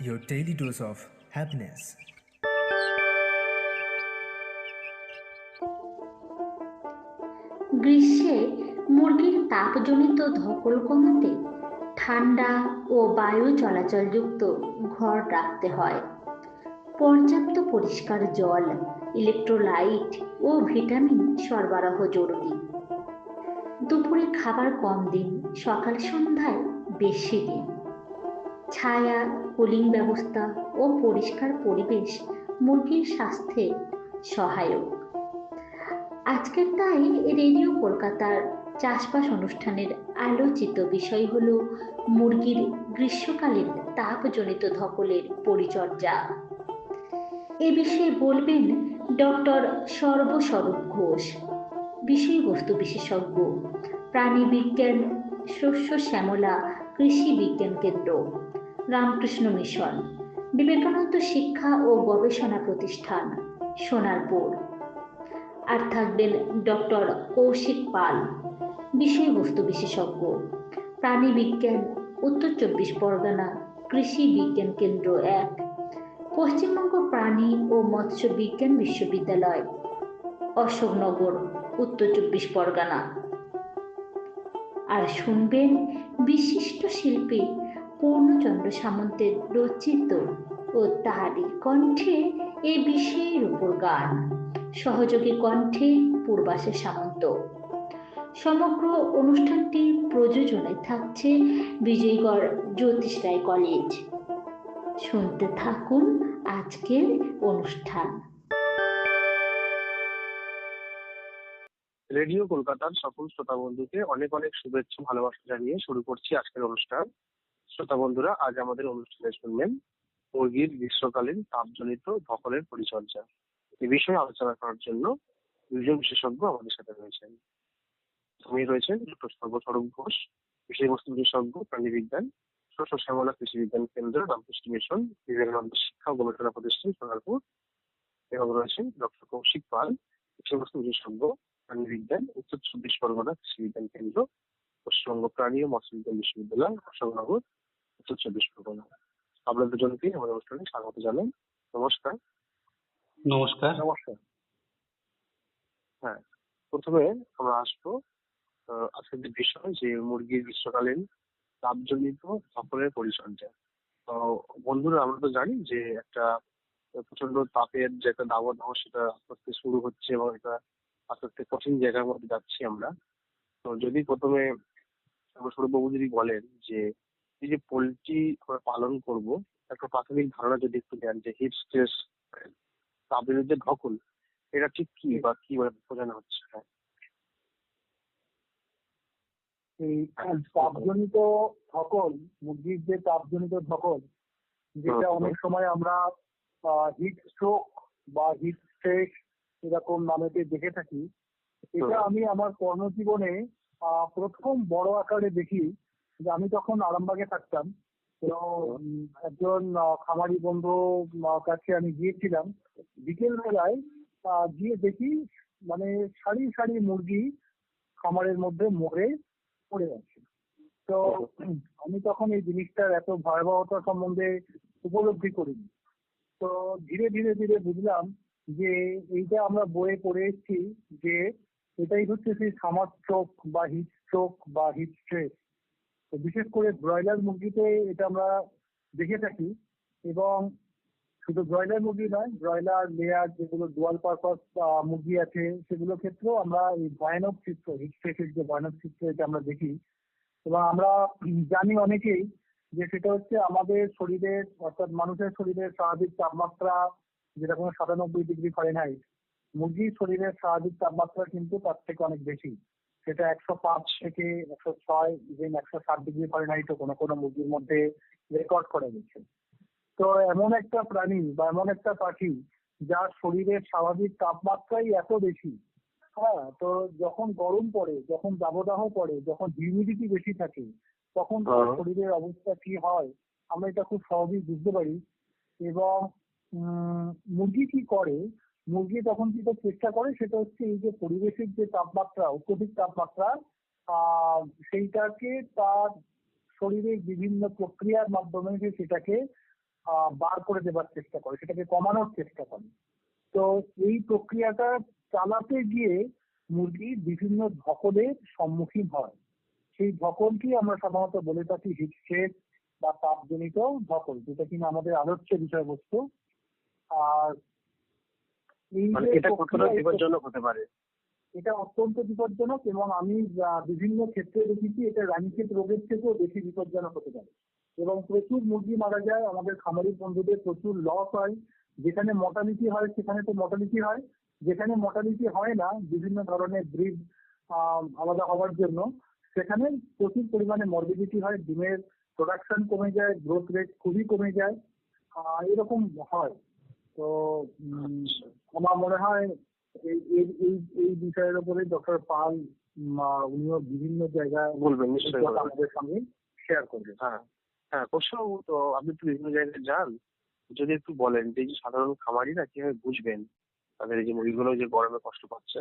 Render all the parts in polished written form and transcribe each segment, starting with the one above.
your daily dose of happiness. গ্রীষ্মে মুরগির তাপজনিত ধকল কমাতে ঠান্ডা ও বায়ু চলাচলযুক্ত ঘর রাখতে হয়। পর্যাপ্ত পরিষ্কার জল, ইলেকট্রোলাইট ও ভিটামিন সরবরাহ জরুরি। দুপুরে খাবার কম দিন, সকাল সন্ধ্যায় বেশি দিন। ছায়া, কুলিং ব্যবস্থা ও পরিষ্কার পরিবেশ মুরগির স্বাস্থ্যে সহায়ক। আজকের তাই রেডিও কলকাতার চাষবাস অনুষ্ঠানের আলোচিত বিষয় হলো মুরগির গ্রীষ্মকালীন তাপজনিত ধকলের পরিচর্যা। এ বিষয়ে বলবেন ডক্টর সর্বস্বরূপ ঘোষ, বিষয়বস্তু বিশেষজ্ঞ, প্রাণীবিজ্ঞান, শস্য শ্যামলা কৃষি বিজ্ঞান কেন্দ্র, রামকৃষ্ণ মিশন, বিবেকানন্দ শিক্ষা ও গবেষণা প্রতিষ্ঠান, সোনারপুর। আর থাকবেন ডক্টর কৌশিক পাল, বিষয়বস্তু বিশেষজ্ঞ, প্রাণীবিজ্ঞান, উত্তর 24 পরগনা কৃষি বিজ্ঞান কেন্দ্র 1, পশ্চিমবঙ্গ প্রাণী ও মৎস্য বিজ্ঞান বিশ্ববিদ্যালয়, অশোকনগর, উত্তর 24 পরগনা। আর শুনবেন বিশিষ্ট শিল্পী পূর্ণচন্দ্র সামন্তের রচিত ও তারই কণ্ঠে এ বিষয়ের উপর গান। সহযোগী কণ্ঠে পূর্বাশা সামন্ত। সমগ্র অনুষ্ঠানটি প্রযোজনায় থাকছে বিজয়গড় জ্যোতিষ রায় কলেজ। শুনতে থাকুন আজকের অনুষ্ঠান। রেডিও কলকাতার সকল শ্রোতা বন্ধুকে অনেক অনেক শুভেচ্ছা ভালোবাসা জানিয়ে শুরু করছি আজকের অনুষ্ঠান। শ্রোতা বন্ধুরা, আজ আমাদের অনুষ্ঠানে শুনলেন মুরগির গ্রীষ্মকালীন তাপজনিত ধকলের পরিচর্যা। এ বিষয়ে আলোচনা করার জন্য দুজন বিশেষজ্ঞ আমাদের সাথে রয়েছেন। তুমি রয়েছেন ডক্টর সর্বস্বরূপ ঘোষ, বিষয়বস্তু বিশেষজ্ঞ, প্রাণীবিজ্ঞান, শস্য শ্যামলা কৃষি বিজ্ঞান কেন্দ্র, রামকৃষ্ণ মিশন, বিবেকানন্দ শিক্ষা ও গবেষণা প্রতিষ্ঠান, সোনারপুর। এবং রয়েছেন ডক্টর কৌশিক পাল, বিষয়বস্তু বিশেষজ্ঞ, প্রাণীবিজ্ঞান, উত্তর 24 পরগনা কৃষি বিজ্ঞান কেন্দ্র, পশ্চিমবঙ্গ প্রাণী ও মৎস্য বিজ্ঞান বিশ্ববিদ্যালয়, অশোকনগর, উত্তর 24 পরগনা। আপনাদের দুজনকেই আমাদের অনুষ্ঠানে স্বাগত জানাই। নমস্কার। নমস্কার। নমস্কার। হ্যাঁ, প্রথমে আমরা আসবো আজকের যে বিষয়, যে মুরগির গ্রীষ্মকালীন তাপজনিত ধকলের পরিচর্যা। তো বন্ধুরা, আমরা তো জানি যে একটা প্রচন্ড তাপের যে একটা দাবদাহ, সেটা আস্তে আস্তে শুরু হচ্ছে এবং এটা আস্তে আস্তে কঠিন জায়গার মধ্যে যাচ্ছি আমরা। তো যদি প্রথমে সৌরভবাবু যদি বলেন যে এই যে পোলট্রি আমরা পালন করব, একটা প্রাথমিক ধারণা যদি একটু দেন যে হিট স্ট্রেস, তাপের যে ধকল, এটা ঠিক কি বা কি বোঝানো হচ্ছে? এই তাপজনিত ধকল, মুরগির যে তাপজনিত ধকল, যেটা অনেক সময় আমরা হিট স্ট্রোক বা হিট স্ট্রেস এরকম নামেতে দেখে থাকি, এটা আমি আমার কর্মজীবনে প্রথম বড় আকারে দেখি যে আমি তখন আরামবাগে থাকতাম। তো একজন খামারি বন্ধু কাছে আমি গিয়েছিলাম বিকেল বেলায়, গিয়ে দেখি মানে সারি সারি মুরগি খামারের মধ্যে মরে পড়ে আছে। তো আমি তখন এই জিনিসটার এত ভয়াবহতা সম্বন্ধে উপলব্ধি করিনি। তো ধীরে ধীরে ধীরে বুঝলাম যে এইটা আমরা বইয়ে পড়ে এসেছি যে এটাই হচ্ছে সেই সামার স্ট্রোক বা হিট স্ট্রোক বা হিট স্ট্রেস। তো বিশেষ করে ব্রয়লার মুরগিতে এটা আমরা দেখে থাকি। এবং শুধু ব্রয়লার মুরগি নয়, ব্রয়লার, লেয়ার, যেগুলো ডুয়াল পারপাস মুরগি আছে, সেগুলোর ক্ষেত্রেও আমরা এই ভয়ানক চিত্র, হিট স্ট্রেসের যে ভয়ানক চিত্র, এটা আমরা দেখি। এবং আমরা জানি অনেকেই যে সেটা হচ্ছে আমাদের শরীরের, অর্থাৎ মানুষের শরীরের স্বাভাবিক তাপমাত্রা যেরকম 97°F, মুরগির শরীরের স্বাভাবিক তাপমাত্রা কিন্তু তার থেকে অনেক বেশি। সেটা 105 থেকে 106, ইভেন 107°F কোনো কোনো মুরগির মধ্যে রেকর্ড করা গেছে। তো এমন একটা প্রাণী বা এমন একটা পাখি যার শরীরের স্বাভাবিক তাপমাত্রাই এত বেশি, হ্যাঁ, তো যখন গরম পড়ে, যখন দাবদাহ পড়ে, যখন হিউমিডিটি বেশি থাকে, তখন তার শরীরের অবস্থা কি হয় আমরা এটা খুব সহজেই বুঝতে পারি। এবং মুরগি কি করে, মুরগি তখন যেটা চেষ্টা করে সেটা হচ্ছে এই যে পরিবেশের যে তাপমাত্রা, অত্যধিক তাপমাত্রা, সেইটাকে তার শরীরের বিভিন্ন প্রক্রিয়ার মাধ্যমে সেটাকে বার করে দেবার চেষ্টা করে, সেটাকে কমানোর চেষ্টা করে। তো এই প্রক্রিয়াটা চালাতে গিয়ে মুরগি বিভিন্ন ধকলের সম্মুখীন হয়। সেই ধকলকেই আমরা সাধারণত বলে থাকি হিটস্ট্রেস বা তাপজনিত ধকল, যেটা কিনা আমাদের আলোচ্য বিষয়বস্তু। আর এই মানে যে এটা কতটা প্রক্রিয়া, বিপজ্জনক হতে পারে? এটা অত্যন্ত বিপজ্জনক, এবং আমি বিভিন্ন ক্ষেত্রে দেখেছি এটা রানীক্ষেত রোগের থেকেও বেশি বিপজ্জনক হতে পারে। এবং প্রচুর মুরগি মারা যায়, আমাদের খামারি বন্ধুদের প্রচুর লস হয়। যেখানে মর্টালিটি হয় সেখানে তো মর্টালিটি হয়, যেখানে মর্টালিটি হয় না বিভিন্ন ধরনের ব্রিড আলাদা হওয়ার জন্য, সেখানে প্রচুর পরিমাণে মর্বিডিটি হয়, ডিমের প্রোডাকশন কমে যায়, গ্রোথ রেট খুবই কমে যায়, এরকম হয়। তো আমার মনে হয় এই এই এই এই বিষয়ের উপরে ডক্টর পাল উনিও বিভিন্ন জায়গায় বলবেন, নিশ্চয়ই বলবেন। আমাদের সঙ্গে শেয়ার করবেন। হ্যাঁ হ্যাঁ, কোষবাবু, তো আপনি তো বিভিন্ন জায়গায় যান, যদি একটু বলেন যে এই যে সাধারণ খামারিরা কিভাবে বুঝবেন তাদের এই যে মুরগিগুলো যে গরমে কষ্ট পাচ্ছে,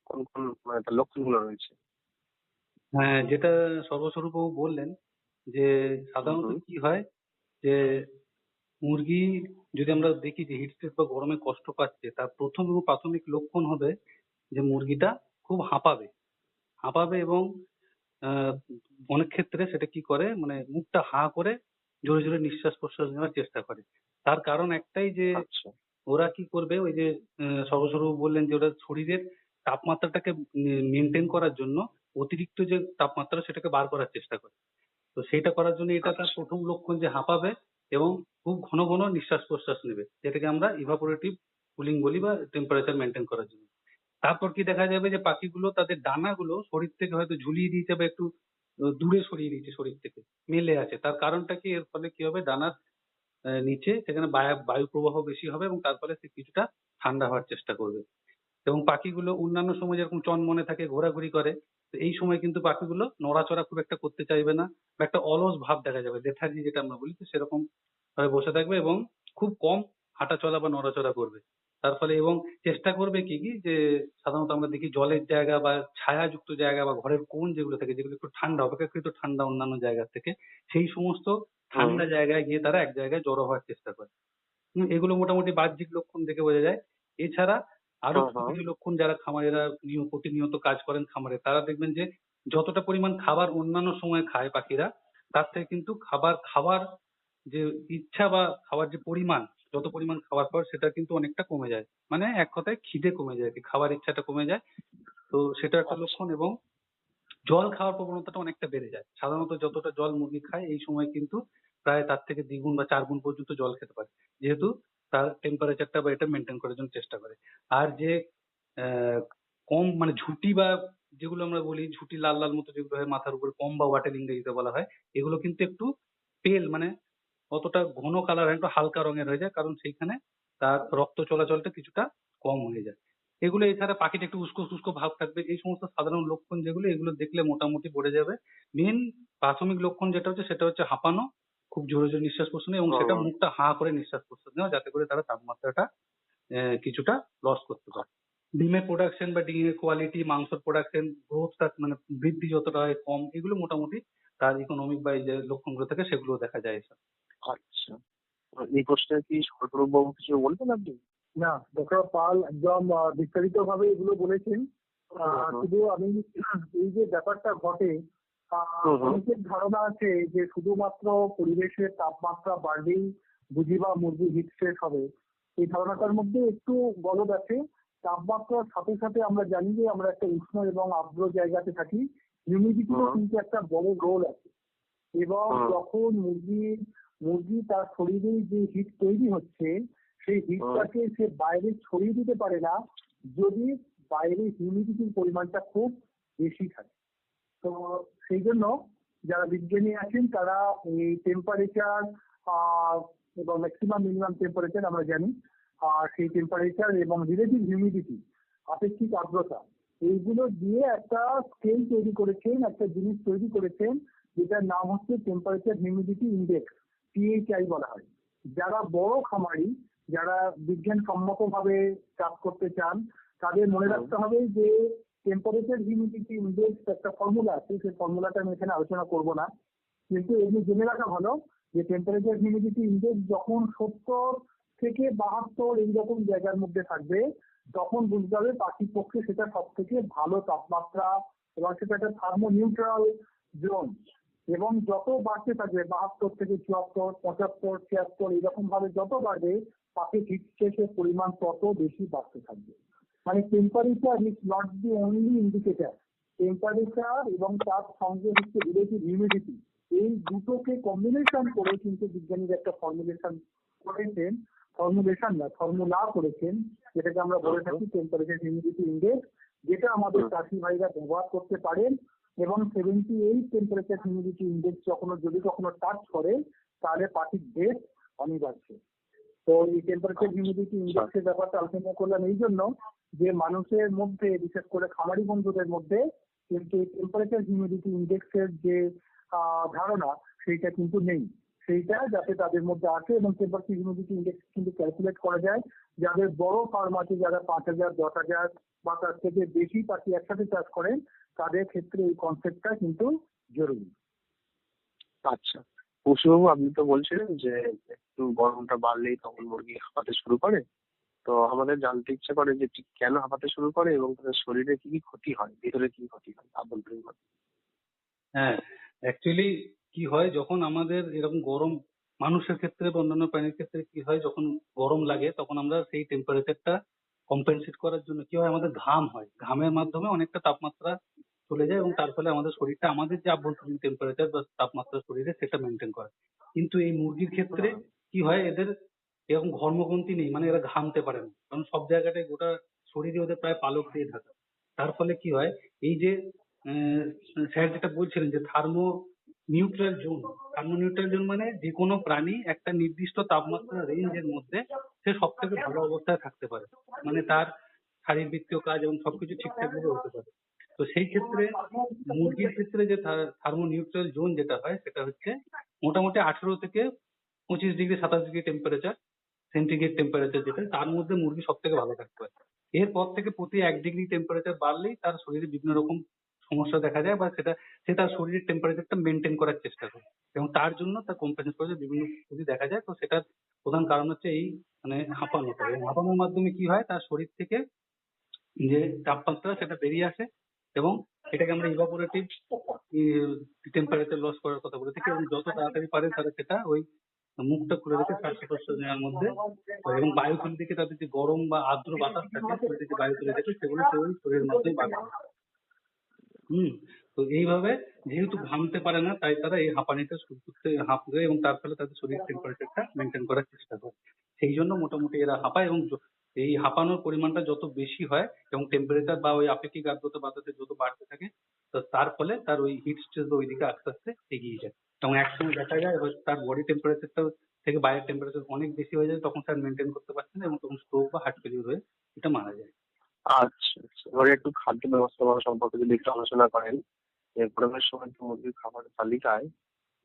কোন কোন মানে তার লক্ষণগুলো রয়েছে? হ্যাঁ, যেটা সর্বস্বরূপবাবু বললেন যে সাধারণত হুম, কি হয় যে মুরগি যদি আমরা দেখি যে হিট স্ট্রেস বা গরমে কষ্ট পাচ্ছে, তার প্রথম এবং প্রাথমিক লক্ষণ হবে যে মুরগিটা খুব হাঁপাবে হাঁপাবে এবং আহ, অনেক ক্ষেত্রে সেটা কি করে মানে মুখটা হাঁ করে জোরে জোরে নিঃশ্বাস প্রশ্বাস নেওয়ার চেষ্টা করে। তার কারণ একটাই যে আচ্ছা ওরা কি করবে, ওই যে সর্বস্বরূপ বললেন যে ওরা শরীরের তাপমাত্রাটাকে মেনটেন করার জন্য অতিরিক্ত যে তাপমাত্রা সেটাকে বার করার চেষ্টা করে। তো সেইটা করার জন্য এটা তার আচ্ছা প্রথম লক্ষণ যে হাঁপাবে এবং খুব ঘন ঘন নিঃশ্বাস প্রশ্বাস নেবে, যেটাকে আমরা ইভাপোরেটিভ কুলিং বলি বা টেম্পারেচার মেনটেন করার জন্য। তারপর কি দেখা যাবে যে পাখিগুলো তাদের ডানাগুলো শরীর থেকে হয়তো ঝুলিয়ে দিয়েছে বা একটু দূরে সরিয়ে দিয়েছে শরীর থেকে, মেলে আছে। তার কারণটা কি, এর ফলে কি হবে, ডানার নিচে সেখানে বায়ু প্রবাহ বেশি হবে এবং তার ফলে সে কিছুটা ঠান্ডা হওয়ার চেষ্টা করবে। এবং পাখিগুলো অন্যান্য সময় যেরকম চনমনে থাকে, ঘোরাঘুরি করে, তো এই সময় কিন্তু পাখিগুলো নড়াচড়া খুব একটা করতে চাইবে না বা একটা অলস ভাব দেখা যাবে, লেথার্জি যেটা আমরা বলি, তো সেরকম ভাবে বসে থাকবে এবং খুব কম হাঁটা চলা বা নড়াচড়া করবে। তার ফলে এবং চেষ্টা করবে কি কি যে সাধারণত আমরা দেখি জলের জায়গা বা ছায়াযুক্ত জায়গা বা ঘরের কোণ যেগুলো থাকে, যেগুলো একটু ঠান্ডা, অপেক্ষাকৃত ঠান্ডা অন্যান্য জায়গা থেকে, সেই সমস্ত হুম ঠান্ডা জায়গায় গিয়ে তারা এক জায়গায় জড়ো হওয়ার চেষ্টা করে। এগুলো মোটামুটি বাহ্যিক লক্ষণ দেখে বোঝা যায়। এছাড়া আরো হুম কিছু হুম কিছু লক্ষণ যারা খামারেরা প্রতিনিয়ত কাজ করেন খামারে, তারা দেখবেন যে যতটা পরিমাণ খাবার অন্যান্য সময় খায় পাখিরা, তার থেকে কিন্তু খাবার খাওয়ার যে ইচ্ছা বা খাওয়ার যে পরিমাণ, যত পরিমাণ খাবার খাওয়ার সেটা কিন্তু অনেকটা কমে যায়। মানে এক কথায় খিদে কমে যায়, কি খাওয়ার ইচ্ছাটা কমে যায়। তো সেটা একটা আচ্ছা লক্ষণ। এবং জল খাওয়ার প্রবণতাটা অনেকটা বেড়ে যায়। সাধারণত যতটা জল মুরগি খায় এই সময় কিন্তু প্রায় তার থেকে দ্বিগুণ বা 4 গুণ পর্যন্ত জল খেতে পারে, যেহেতু তার টেম্পারেচারটা বা এটা মেনটেন করার জন্য চেষ্টা করে। আর যে আহ, কম মানে ঝুঁটি বা যেগুলো আমরা বলি ঝুঁটি লাল লাল মতো যেগুলো হয় মাথার উপরে, কম বা ওয়াটের ইংরেজিতে বলা হয়, এগুলো কিন্তু একটু পেল মানে অতটা ঘন কালার, একটু হালকা রঙের হয়ে যায়, কারণ সেইখানে তার রক্ত চলাচলটা কিছুটা কম হয়ে যায়। এগুলো এছাড়া পাখিটা একটু উস্কো শুষ্ক ভাব থাকবে, এই সমস্ত সাধারণ লক্ষণ যেগুলো, এগুলো দেখলে মোটামুটি বোঝা যাবে। মেন প্রাথমিক লক্ষণ যেটা হচ্ছে সেটা হচ্ছে হাঁপানো, খুব জোরে জোরে নিঃশ্বাস প্রশ্বাস নেওয়া এবং সেটা হুম মুখটা হাঁ করে নিঃশ্বাস প্রশ্বাস নেওয়া, যাতে করে তারা তাপমাত্রাটা কিছুটা লস করতে পারে। ডিমের প্রোডাকশন বা ডিমের কোয়ালিটি, মাংসের প্রোডাকশন, গ্রোথটা মানে বৃদ্ধি যতটা হয় কম, এগুলো মোটামুটি তার ইকোনমিক বা এই যে লক্ষণগুলো থাকে সেগুলো দেখা যায় এসব। আচ্ছা, এই প্রশ্নে কি সরকারবাবু কিছু বলবেন আপনি? না, ডক্টর পাল একদম বিস্তারিত ভাবে এগুলো বলেছেন। হুম শুধু আমি এই যে ব্যাপারটা ঘটে, হুম হুম অনেকের ধারণা আছে যে শুধুমাত্র পরিবেশের তাপমাত্রা বাড়লেই বুঝি বা মুরগি হিট স্ট্রেস হবে। এই ধারণাটার মধ্যে একটু গলদ আছে। তাপমাত্রার সাথে সাথে আমরা জানি যে আমরা একটা উষ্ণ এবং আর্দ্র জায়গাতে থাকি, হিউমিডিটিরও কিন্তু একটা বড় রোল আছে। এবং হুম যখন মুরগি তার শরীরে যে হিট তৈরি হচ্ছে, সেই হিটটাকে সে বাইরে ছড়িয়ে দিতে পারে না যদি বাইরে হিউমিডিটির পরিমাণটা খুব বেশি থাকে। তো সেই জন্য যারা বিজ্ঞানী আছেন তারা এই টেম্পারেচার এবং ম্যাক্সিমাম মিনিমাম টেম্পারেচার আমরা জানি, আর সেই টেম্পারেচার এবং রিলেটিভ হিউমিডিটি, আপেক্ষিক আর্দ্রতা, এইগুলো দিয়ে একটা স্কেল তৈরি করেছেন, একটা জিনিস তৈরি করেছেন যেটার নাম হচ্ছে টেম্পারেচার হিউমিডিটি ইন্ডেক্স, টিএইচআই বলা হয়। যারা বড় খামারি, যারা বিজ্ঞানসম্মত ভাবে চাষ করতে চান, তাদের মনে রাখতে হবে যে টেম্পারেচার হিউমিডিটি ইন্ডেক্স একটা ফর্মুলা আছে, সেই ফর্মুলাটা আমি এখানে আলোচনা করব না, কিন্তু এগুলো জেনে রাখা ভালো যে টেম্পারেচার হিউমিডিটি ইন্ডেক্স যখন 70 থেকে 72 এইরকম জায়গার মধ্যে থাকবে, তখন বুঝতে হবে পাখির পক্ষে সেটা সব থেকে ভালো তাপমাত্রা এবং সেটা একটা থার্মো নিউট্রাল জোন। এবং যত বাড়তে থাকবে 72 থেকে 74, 75, 76 এরকম ভাবে যত বাড়বে, পাখির হিট স্ট্রেসের পরিমাণ তত বেশি বাড়তে থাকবে। মানে temperature is not the only indicator. Temperature এবং তার সঙ্গে হচ্ছে রিলেটিভ হিউমিডিটি, এই দুটোকে কম্বিনেশন করে কিন্তু বিজ্ঞানীরা একটা ফর্মুলা করেছেন, যেটাকে আমরা বলে থাকি টেম্পারেচার হিউমিডিটি ইন্ডেক্স, যেটা আমাদের চাষি ভাইরা ব্যবহার করতে পারেন। এবং 78 টেম্পারেচার হিউমিডিটি ইন্ডেক্স যদি কখনো টাচ করে, তাহলে পাখির ডেথ অনিবার্য। তো এই টেম্পারেচার হিউমিডিটি ইন্ডেক্সের ব্যাপারটা আলোচনা করলাম এই জন্য যে মানুষের মধ্যে, বিশেষ করে খামারি বন্ধুদের মধ্যে কিন্তু এই টেম্পারেচার হিউমিডিটি ইন্ডেক্সের যে ধারণা, সেইটা কিন্তু নেই। সেইটা যাতে তাদের মধ্যে আসে, এবং টেম্পারেচার হিউমিডিটি ইন্ডেক্স কিন্তু ক্যালকুলেট করা যায়। যাদের বড় ফার্ম আছে, যারা 5000, 10,000 বা তার থেকে বেশি পাখি একসাথে চাষ করেন, তাদের ক্ষেত্রে এই কনসেপ্টটা কিন্তু জরুরি। আচ্ছা, পশুবাবু আপনি তো বলছিলেন যে একটু গরমটা বাড়লেই তখন মুরগি হাঁপাতে শুরু করে। তো আমাদের জানতে ইচ্ছে করে যে ঠিক কেন হাঁপাতে শুরু করে এবং তাদের শরীরে কি কি ক্ষতি হয়, ভিতরে কি ক্ষতি হয় আভ্যন্তরীণ ভাবে? হ্যাঁ, অ্যাকচুয়ালি কি হয়, যখন আমাদের এরকম গরম, মানুষের ক্ষেত্রে বা অন্যান্য প্রাণীর ক্ষেত্রে কি হয়, যখন গরম লাগে তখন আমরা সেই টেম্পারেচারটা কম্পেনসেট করার জন্য কি হয়, আমাদের ঘাম হয়, ঘামের মাধ্যমে অনেকটা তাপমাত্রা চলে যায় এবং তার ফলে আমাদের শরীরটা আমাদের যে আভ্যন্তরীণ টেম্পারেচার বা তাপমাত্রা শরীরে সেটা মেনটেন করে। কিন্তু এই মুরগির ক্ষেত্রে কি হয়, এদের এরকম ঘর্মগ্রন্থি নেই, মানে এরা ঘামতে পারে না, কারণ সব জায়গাটায় গোটা শরীরে ওদের প্রায় পালক দিয়ে থাকে। তার ফলে কি হয়, এই যে স্যার যেটা বলছিলেন যে থার্মো নিউট্রাল জোন মানে যে কোনো প্রাণী একটা নির্দিষ্ট তাপমাত্রা রেঞ্জের মধ্যে সে সব থেকে ভালো অবস্থায় থাকতে পারে, মানে তার শারীরবৃত্তীয় কাজ এবং সবকিছু ঠিকঠাক ভাবে হতে পারে। তো সেই ক্ষেত্রে মুরগির ক্ষেত্রে যে থার্মো নিউট্রাল জোন যেটা হয়, সেটা হচ্ছে মোটামুটি 18 থেকে 25 degree 27 degree temperature, centigrade temperature যেটা, তার মধ্যে মুরগি সব থেকে ভালো থাকতে পারে। এরপর থেকে প্রতি 1 ডিগ্রি টেম্পারেচার বাড়লেই তার শরীরে বিভিন্ন রকম সমস্যা দেখা যায়, বা সে তার শরীরের টেম্পারেচারটা মেনটেন করার চেষ্টা করে এবং তার জন্য তার কম্পেনসেট করে বিভিন্ন যদি দেখা যায়। তো সেটার প্রধান কারণ হচ্ছে এই মানে হাঁপানোটা, এবং হাঁপানোর মাধ্যমে কি হয়, তার শরীর থেকে যে তাপমাত্রা সেটা বেরিয়ে আসে এবং এটাকে আমরা ইভাপোরেটিভ টেম্পারেচার লস করার কথা বলে থাকি। এবং যত তাড়াতাড়ি পারে তারা সেটা ওই মুখটা খুলে রেখে শ্বাস প্রশ্বাস নেওয়ার মধ্যে, এবং বায়ুথলি থেকে তাদের যে গরম বা আর্দ্র বাতাস থাকে শরীরে যে বায়ুথলি থাকে সেগুলো ওই শরীরের মাধ্যমে বার করে। তো এইভাবে যেহেতু ঘামতে পারে না, তাই তারা এই হাঁপানিটা শুরু করতে হাঁপবে এবং তার ফলে তাদের শরীর টেম্পারেচারটা মেনটেন করার চেষ্টা করে। সেই জন্য মোটামুটি এরা হাঁপায়, এবং এই হাঁপানোর পরিমাণটা যত বেশি হয় এবং টেম্পারেচার বা ওই আপেক্ষিক আর্দ্রতা বাতাসে যত বাড়তে থাকে, তো তার ফলে তার ওই হিট স্ট্রেস ওই দিকে আস্তে আস্তে এগিয়ে যায়। এবং একসময় দেখা যায় হয়তো তার বডি টেম্পারেচারটা থেকে বাইরের টেম্পারেচার অনেক বেশি হয়ে যায়, তখন তার মেনটেন করতে পারছে না এবং তখন স্ট্রোক বা হার্ট ফেলিউর হয়ে এটা মারা যায়। আচ্ছা আচ্ছা, এবারে একটু খাদ্য ব্যবস্থাপনা সম্পর্কে যদি একটু আলোচনা করেন। গরমের সময় তো মুরগির খাবারের তালিকায়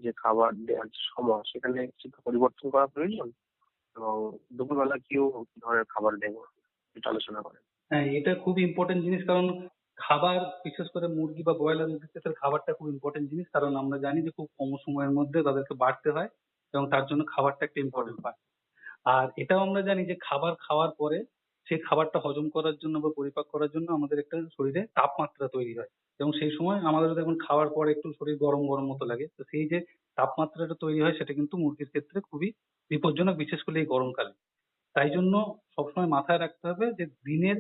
যে খাবার দেওয়ার যে সময়, সেখানে কিছু পরিবর্তন করা প্রয়োজন, এবং দুপুরবেলা কি ধরনের খাবার দেবো এটা আলোচনা করেন। হ্যাঁ, এটা খুব ইম্পর্টেন্ট জিনিস, কারণ খাবার, বিশেষ করে মুরগি বা ব্রয়লার মুরগির ক্ষেত্রে খাবারটা খুব ইম্পর্টেন্ট জিনিস, কারণ আমরা জানি যে খুব কম সময়ের মধ্যে তাদেরকে বাড়তে হয় এবং তার জন্য খাবারটা একটা ইম্পর্টেন্ট পার্ট। আর এটাও আমরা জানি যে খাবার খাওয়ার পরে সেই খাবারটা হজম করার জন্য বা পরিপাক করার জন্য আমাদের একটা শরীরে তাপমাত্রা তৈরি হয়, এবং সেই সময় আমাদের যখন খাওয়ার পরে একটু শরীর গরম গরম মতো লাগে, তো সেই যে তাপমাত্রাটা তৈরি হয় সেটা কিন্তু মুরগির ক্ষেত্রে খুবই বিপজ্জনক, বিশেষ করে এই গরমকালে। তাই জন্য সবসময় মাথায় রাখতে হবে যে দিনের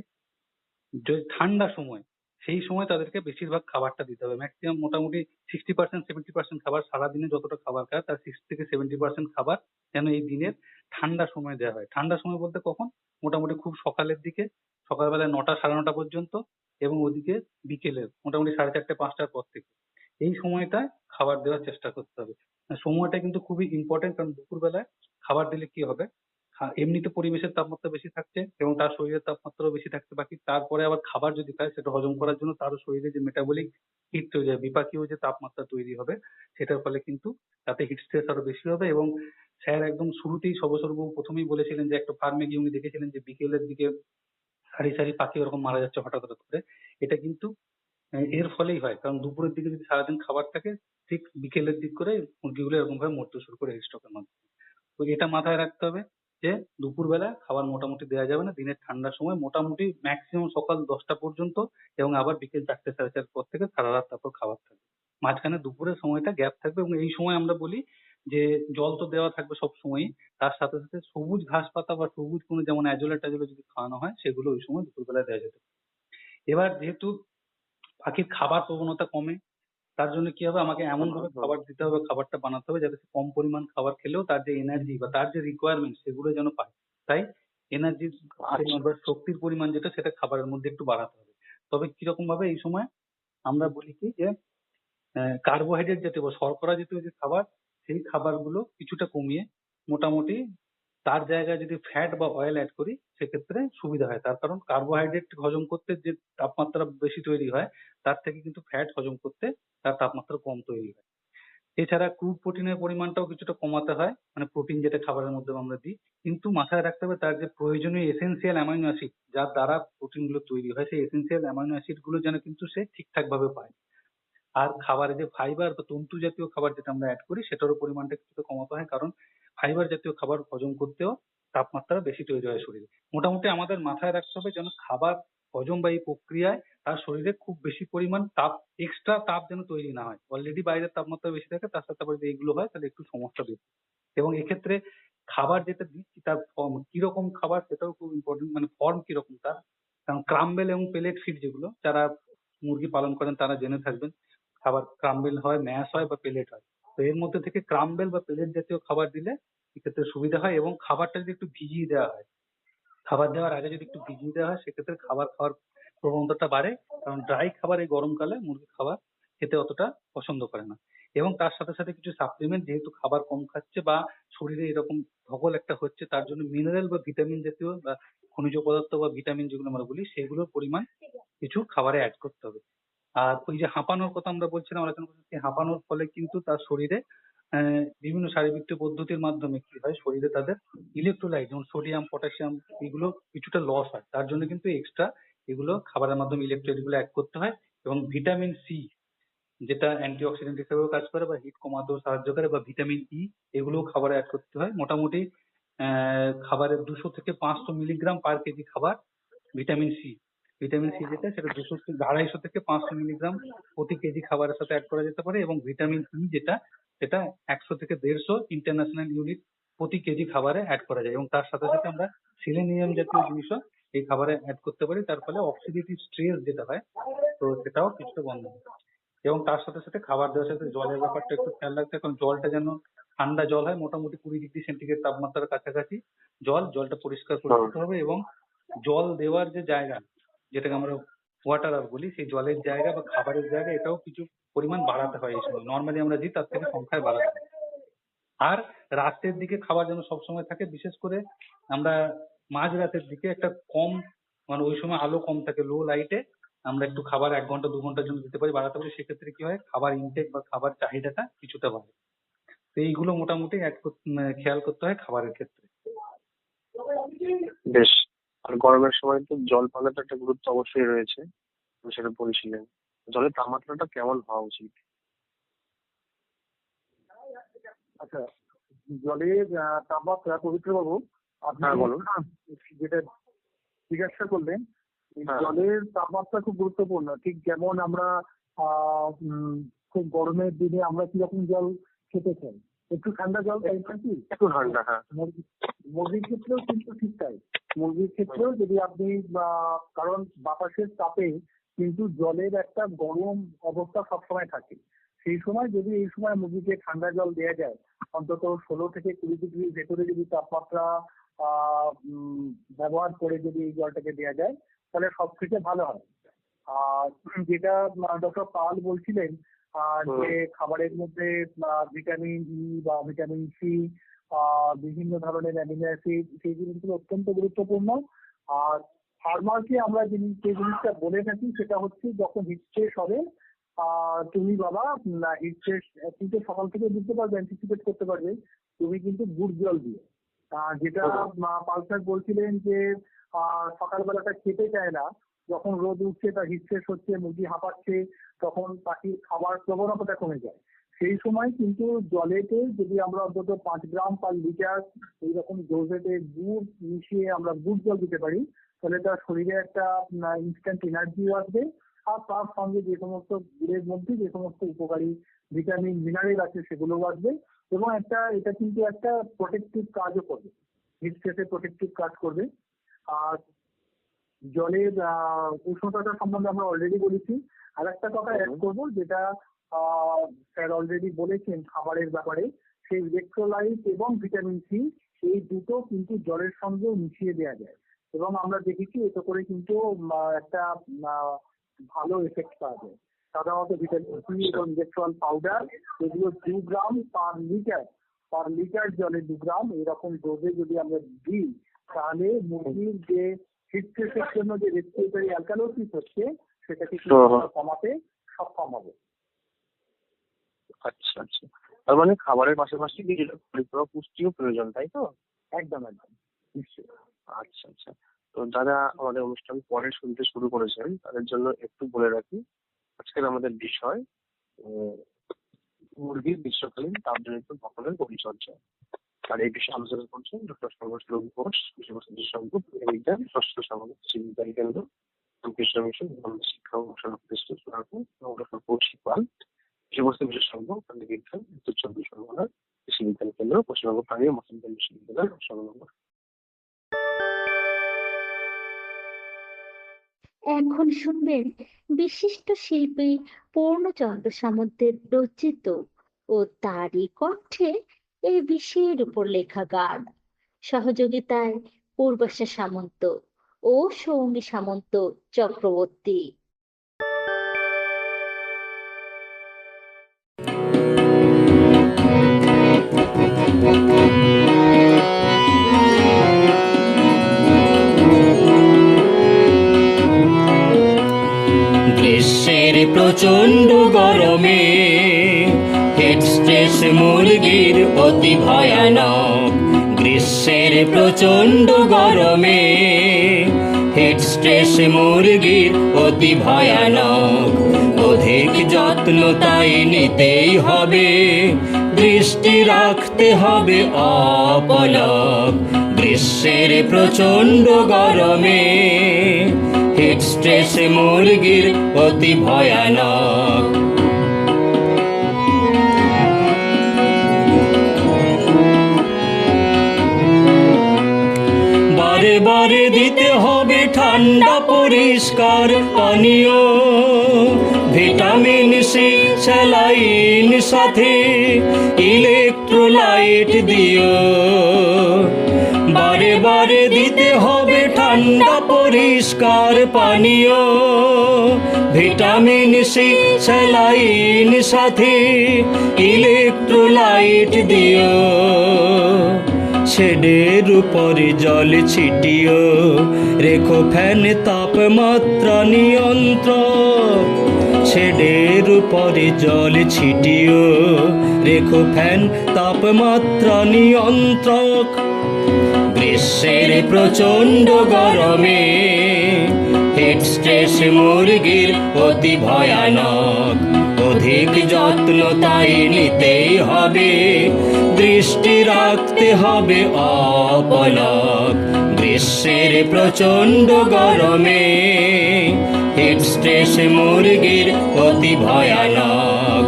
যে ঠান্ডা সময়, সেই সময় তাদেরকে বেশিরভাগ খাবারটা দিতে হবে। ম্যাক্সিমাম মোটামুটি 60% 70% খাবার, সারাদিনে যতটা খাবার খায় তার 60 থেকে 70% খাবার যেন এই দিনের ঠান্ডা সময় দেওয়া হয়। ঠান্ডা সময় বলতে কখন? মোটামুটি খুব সকালের দিকে, সকালবেলা 9টা 9:30 পর্যন্ত, এবং ওদিকে বিকেলের মোটামুটি 4:30 5টার পর থেকে। এই সময়টা খাবার দেওয়ার চেষ্টা করতে হবে। সময়টা কিন্তু খুবই ইম্পর্টেন্ট, কারণ দুপুরবেলায় খাবার দিলে কি হবে, এমনিতে পরিবেশের তাপমাত্রা বেশি থাকছে এবং তার শরীরের তাপমাত্রাও বেশি থাকছে বাকি, তারপরে আবার খাবার যদি খায় সেটা হজম করার জন্য তারও শরীরে যে মেটাবলিক হিট তৈরি হয়, বিপাকীয় যে তাপমাত্রা তৈরি হবে, সেটার ফলে কিন্তু তাতে হিট স্ট্রেস আরো বেশি হবে। এবং স্যার একদম শুরুতেই সর্বসর্ব প্রথমেই বলেছিলেন যে একটা ফার্মে গিয়ে উনি দেখেছিলেন যে বিকেলের দিকে সারি সারি পাখি ওরকম মারা যাচ্ছে হঠাৎ হঠাৎ করে। এটা কিন্তু এর ফলেই হয়, কারণ দুপুরের দিকে যদি সারাদিন খাবার থাকে, ঠিক বিকেলের দিক করে মুরগিগুলো এরকম ভাবে মরতে শুরু করে হিট স্ট্রোকের মাধ্যমে। তো এটা মাথায় রাখতে হবে যে দুপুরবেলা খাবার মোটামুটি দেওয়া যাবে না, দিনের ঠান্ডার সময় মোটামুটি ম্যাক্সিমাম সকাল 10টা পর্যন্ত, এবং আবার বিকেল 4টে 4:30 পর থেকে সারা রাত তারপর খাবার থাকবে। মাঝখানে দুপুরের সময়টা গ্যাপ থাকবে, এবং এই সময় আমরা বলি যে জল তো দেওয়া থাকবে সব সময়ই, তার সাথে সাথে সবুজ ঘাস পাতা বা সবুজ কোনো যেমন অ্যাজোলা ট্যাজোলা যদি খাওয়ানো হয় সেগুলো ওই সময় দুপুরবেলা দেওয়া যেতে পারে। এবার যেহেতু পাখির খাবার প্রবণতা কমে, তার জন্য কি হবে, আমাকে এমন ভাবে খাবার দিতে হবে, খাবারটা বানাতে হবে যাতে সে কম পরিমাণ খাবার খেলেও তার যে এনার্জি বা তার যে রিকোয়ারমেন্ট সেগুলো যেন পায়। তাই এনার্জির পরিমাণ বা শক্তির পরিমাণ যেটা সেটা খাবারের মধ্যে একটু বাড়াতে হবে। তবে কিরকম ভাবে এই সময় আমরা বলি কি যে কার্বোহাইড্রেট জাতীয় বা শর্করা জাতীয় যে খাবার, সেই খাবারগুলো কিছুটা কমিয়ে মোটামুটি তার জায়গায় যদি ফ্যাট বা অয়েল অ্যাড করি সেক্ষেত্রে সুবিধা হয়। তার কারণ কার্বোহাইড্রেট হজম করতে যে তাপমাত্রা বেশি তৈরি হয়, তার থেকে কিন্তু ফ্যাট হজম করতে তার তাপমাত্রা কম তৈরি হয়। এছাড়া ক্রুড প্রোটিনের পরিমাণটাও কিছুটা কমাতে হয়, মানে প্রোটিন যেটা খাবারের মধ্যে আমরা দিই, কিন্তু মাথায় রাখতে হবে তার যে প্রয়োজনীয় এসেনশিয়াল অ্যামাইনো অ্যাসিড যার দ্বারা প্রোটিন গুলো তৈরি হয়, সেই এসেনশিয়াল অ্যামাইনো অ্যাসিড গুলো যেন কিন্তু সে ঠিকঠাক ভাবে পায়। আর খাবারে যে ফাইবার বা তন্তু জাতীয় খাবার যেটা আমরা অ্যাড করি সেটারও পরিমাণটা কিছুটা কমাতে হয়, কারণ ফাইবার জাতীয় খাবার হজম করতেও তাপমাত্রা বেশি তৈরি হয় শরীরে। মোটামুটি আমাদের মাথায় রাখতে হবে যেন খাবার হজম বা এই প্রক্রিয়ায় তার শরীরে খুব বেশি পরিমাণ তাপ, এক্সট্রা তাপ যেন তৈরি না হয়। অলরেডি বাইরের তাপমাত্রা বেশি থাকে, তার সাথে আবার যদি এইগুলো হয় তাহলে একটু সমস্যা বেশি। এবং এক্ষেত্রে খাবার যেটা দিচ্ছি তার ফর্ম কিরকম খাবার সেটাও খুব ইম্পর্টেন্ট, মানে ফর্ম কিরকম তার। কারণ ক্রাম্বেল এবং পেলেট ফিড যেগুলো, যারা মুরগি পালন করেন তারা জেনে থাকবেন, খাবার ক্রাম্বেল হয়, ম্যাশ হয় বা পেলেট হয়। তো এর মধ্যে থেকে ক্রাম্বেল বা পেলেট জাতীয় খাবার দিলে এক্ষেত্রে সুবিধা হয়, এবং খাবারটা যদি একটু ভিজিয়ে দেওয়া হয়, খাবার দেওয়ার আগে যদি একটু ভিজিয়ে দেওয়া হয় সেক্ষেত্রে খাবার খাওয়ার প্রবণতাটা বাড়ে, কারণ ড্রাই খাবার এই গরমকালে মুরগি খাবার খেতে অতটা পছন্দ করে না। এবং তার সাথে সাথে কিছু সাপ্লিমেন্ট, যেহেতু খাবার কম খাচ্ছে বা শরীরে এরকম ধকল একটা হচ্ছে, তার জন্য মিনারেল বা ভিটামিন জাতীয় বা খনিজ পদার্থ বা ভিটামিন যেগুলো আমরা বলি সেগুলোর পরিমাণ কিছু খাবারে অ্যাড করতে হবে। আর ওই যে হাঁপানোর কথা আমরা বলছিলাম, আলোচনা করছি, হাঁপানোর ফলে কিন্তু তার শরীরে বিভিন্ন শারীরবৃত্তীয় পদ্ধতির মাধ্যমে কি হয়, শরীরে তাদের ইলেকট্রোলাইট যেমন সোডিয়াম পটাশিয়াম এগুলো কিছুটা লস হয়। তার জন্য কিন্তু এক্সট্রা এগুলো খাবারের মাধ্যমে ইলেকট্রোলাইট গুলো অ্যাড করতে হয়। এবং ভিটামিন সি যেটা অ্যান্টিঅক্সিডেন্ট হিসেবেও কাজ করে বা হিট কমাতেও সাহায্য করে, বা ভিটামিন ই, এগুলোও খাবারে অ্যাড করতে হয়। মোটামুটি খাবারে 200 থেকে 500 মিলিগ্রাম পার কেজি খাবার ভিটামিন সি, ভিটামিন সি যেটা সেটা 250 থেকে 500 মিলিগ্রাম প্রতি কেজি খাবারের সাথে অ্যাড করা যেতে পারে। এবং ভিটামিন ই যেটা, সেটা 100 থেকে 150 ইন্টারন্যাশনাল ইউনিট প্রতি কেজি খাবারে অ্যাড করা যায়। এবং তার সাথে সাথে আমরা সিলেনিয়াম জাতীয় জিনিসও এই খাবারে অ্যাড করতে পারি, তার ফলে অক্সিডেটিভ স্ট্রেস যেটা হয় তো সেটাও কিছুটা বন্ধ হয়। এবং তার সাথে সাথে খাবার দেওয়ার সাথে জলের ব্যাপারটা একটু খেয়াল রাখতে হবে, কারণ জলটা যেন ঠান্ডা জল হয়, মোটামুটি 20 ডিগ্রি সেন্টিগ্রেড তাপমাত্রার কাছাকাছি জলটা পরিষ্কার পরিচ্ছন্ন হবে। এবং জল দেওয়ার যে জায়গা, যেটাকে আমরা ওয়াটার আপ বলি, সেই জলের জায়গা বা খাবারের জায়গা এটাও কিছু পরিমাণ বাড়াতে হয় এই সময়, নর্মালি আমরা দিই তার থেকে সংখ্যায় বাড়াতে হয়। আর রাতের দিকে খাবার যেন সবসময় থাকে, বিশেষ করে আমরা মাঝ রাতের দিকে একটা কম, মানে ওই সময় আলো কম থাকে, লো লাইটে আমরা একটু খাবার 1 ঘন্টা 2 ঘন্টার জন্য দিতে পারি, বাড়াতে পারি। সেক্ষেত্রে কি হয়, খাবার ইনটেক বা খাবার চাহিদাটা কিছুটা বাড়ে। তো এইগুলো মোটামুটি খেয়াল করতে হয় খাবারের ক্ষেত্রে। বেশ। আর গরমের সময় তো জল পানের তো একটা গুরুত্ব অবশ্যই রয়েছে, আপনি সেটা বলছিলেন। জলের তাপমাত্রাটা কেমন হওয়া উচিত? আচ্ছা, জলের তাপমাত্রা, পবিত্রবাবু আপনি হ্যাঁ, বলুন। যেটা জিজ্ঞাসা করলেন, এই হ্যাঁ। জলের তাপমাত্রা খুব গুরুত্বপূর্ণ। ঠিক যেমন আমরা খুব গরমের দিনে আমরা কিরকম জল খেতে চাই, একটু ঠান্ডা জল তাই না কি? একটু ঠান্ডা, হ্যাঁ। মুরগির ক্ষেত্রেও কিন্তু ঠিক তাই। মুরগির ক্ষেত্রেও যদি আপনি কারণ বাতাসের তাপে কিন্তু জলের একটা গরম অবস্থা সবসময় থাকে। সেই সময় যদি এই সময় মুরগিকে ঠান্ডা জল দেওয়া যায়, অন্তত 16 থেকে 20 ডিগ্রির ভেতরে যদি তাপমাত্রা ব্যবহার করে যদি এই জলটাকে দেওয়া যায় তাহলে সব থেকে ভালো হয়। আর যেটা ডক্টর পাল বলছিলেন যে খাবারের মধ্যে ভিটামিন ই বা ভিটামিন সি, বিভিন্ন ধরনের অ্যামিনো অ্যাসিড, সেই জিনিসগুলো অত্যন্ত গুরুত্বপূর্ণ। আর ফার্মারকে আমরা যে জিনিসটা বলে থাকি সেটা হচ্ছে, যখন হিট স্ট্রেস হবে তুমি বাবা হিট স্ট্রেস কিন্তু সকাল থেকে বুঝতে পারবে, অ্যান্টিসিপেট করতে পারবে, তুমি কিন্তু গুড় জল দিও। যেটা পাল স্যার বলছিলেন যে সকালবেলাটা খেতে চায় না, যখন রোদ উঠছে, তার হিটস্ট্রেস হচ্ছে, মুরগি হাঁপাচ্ছে, তখন পাখির খাবার প্রবণতাটা কমে যায়। সেই সময় কিন্তু জলেতে যদি আমরা অন্তত 5 গ্রাম পার লিটার এইরকম ডোজেতে গুড় মিশিয়ে আমরা গুড় জল দিতে পারি, তাহলে তার শরীরে একটা ইনস্ট্যান্ট এনার্জিও আসবে। আর তার সঙ্গে যে সমস্ত গুড়ের মধ্যে যে সমস্ত উপকারী ভিটামিন মিনারেল আছে সেগুলোও আসবে, এবং এটা কিন্তু একটা প্রোটেক্টিভ কাজও করবে, হিটস্ট্রেসে প্রোটেক্টিভ কাজ করবে। আর জলের উষ্ণতাটা সম্বন্ধে আমরা অলরেডি বলেছি। আর একটা কথা অ্যাড করবো, যেটা স্যার অলরেডি বলেছেন খাবারের ব্যাপারে, সেই ইলেকট্রোলাইট এবং ভিটামিন সি এই দুটো কিন্তু জলের সঙ্গে মিশিয়ে দেওয়া যায়, এবং আমরা দেখেছি এতে করে কিন্তু একটা ভালো এফেক্ট পাওয়া যায়। সাধারণত ভিটামিন সি এবং ইলেকট্রল পাউডার এগুলো 2 গ্রাম পার লিটার জলে 2 গ্রাম এরকম ডোজে যদি আমরা দিই, তাহলে মুরগির যে হিটস্ট্রেসের জন্য যে রেসপিরেটরি অ্যালকালোসিস হচ্ছে সেটাকে কিন্তু কমাতে সক্ষম হবে। আচ্ছা আচ্ছা, তার মানে খাবারের পাশাপাশি কিছুটা পরিপূরক পুষ্টিও প্রয়োজন, তাই তো? একদম নিশ্চয়ই। আচ্ছা আচ্ছা, তো যারা আমাদের অনুষ্ঠান পরে শুনতে শুরু করেছেন তাদের জন্য একটু বলে রাখি, আজকের আমাদের বিষয় মুরগির গ্রীষ্মকালীন তাপজনিত ধকলের পরিচর্যা। আর এই বিষয়ে আলোচনা করছেন ডক্টর সর্বশ্লোক ঘোষ, কৃষি বিশেষজ্ঞ, বিজ্ঞান, শস্য সামগ্রী চিকিৎসারী কেন্দ্র, কৃষি মিশন, শিক্ষা ও গবেষণা প্রতিষ্ঠান এবং ডক্টর কৌশিক পাল, কৃষি বিশেষজ্ঞ, বিজ্ঞান, উত্তর 24 পরগনার কৃষি বিজ্ঞান কেন্দ্র, পশ্চিমবঙ্গ প্রাণী ও মৎস্য বিজ্ঞান বিশ্ববিদ্যালয়, সংলগ্ন। এখন শুনবেন বিশিষ্ট শিল্পী পূর্ণচন্দ্র সামন্তের রচিত ও তারই কণ্ঠে এই বিষয়ের উপর লেখা গান। সহযোগিতায় পূর্বাশা সামন্ত ও সৌমি সামন্ত চক্রবর্তী। গ্রীষ্মের প্রচন্ড গরমে হিটস্ট্রেস মুরগির অতি ভয়ানক। গ্রীষ্মের প্রচন্ড গরমে হিটস্ট্রেস মুরগির অতি ভয়ানক। অধিক যত্ন তাই নিতেই হবে, দৃষ্টি রাখতে হবে অপলক। গ্রীষ্মের প্রচন্ড গরমে হিটস্ট্রেস মুরগির অতি ভয়ানক। বারে বারে দিতে হবে ঠান্ডা পরিষ্কার পানীয়, ভিটামিন সি, স্যালাইন, সাথে ইলেকট্রোলাইট দিও। বারে বারে দিতে হবে ঠান্ডা পরিষ্কার পানীয়, ভিটামিন সি, স্যালাইন, সাথে ইলেকট্রোলাইট দিও। শেডের উপরে জল ছিটিও, রেখো ফ্যান তাপমাত্রা নিয়ন্ত্রক। শেডের উপরে জল ছিটিও, রেখো ফ্যান তাপমাত্রা নিয়ন্ত্রক। গ্রীষ্মের প্রচন্ড গরমে হিটস্ট্রেস মুরগির অতি ভয়ানক। অধিক যত্ন তাই নিতেই হবে, দৃষ্টি রাখতে হবে অপলক। গ্রীষ্মের প্রচন্ড গরমে হিটস্ট্রেস মুরগির অতি ভয়ানক।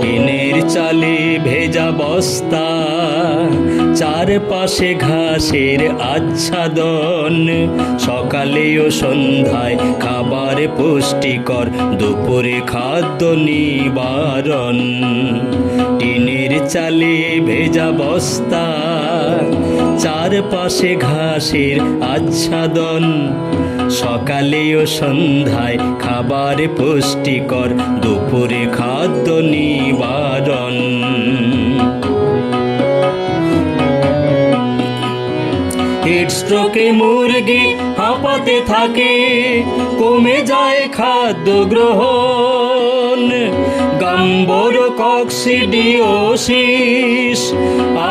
টিনের চালে ভেজা বস্তা, চারপাশে ঘাসের আচ্ছাদন। সকালে ও সন্ধ্যায় খাবার পুষ্টিকর, দুপুরে খাদ্য নিবারণ। টিনের চালে ভেজা বস্তা, চারপাশে ঘাসের আচ্ছাদন। সকালে ও সন্ধ্যায় খাবার পুষ্টিকর, দুপুরে খাদ্য নিবারণ। হিটস্ট্রোকে মুরগি হাঁপাতে থাকে, কমে যায় খাদ্য গ্রহণ। গাম্বর কক্সিডিওসিস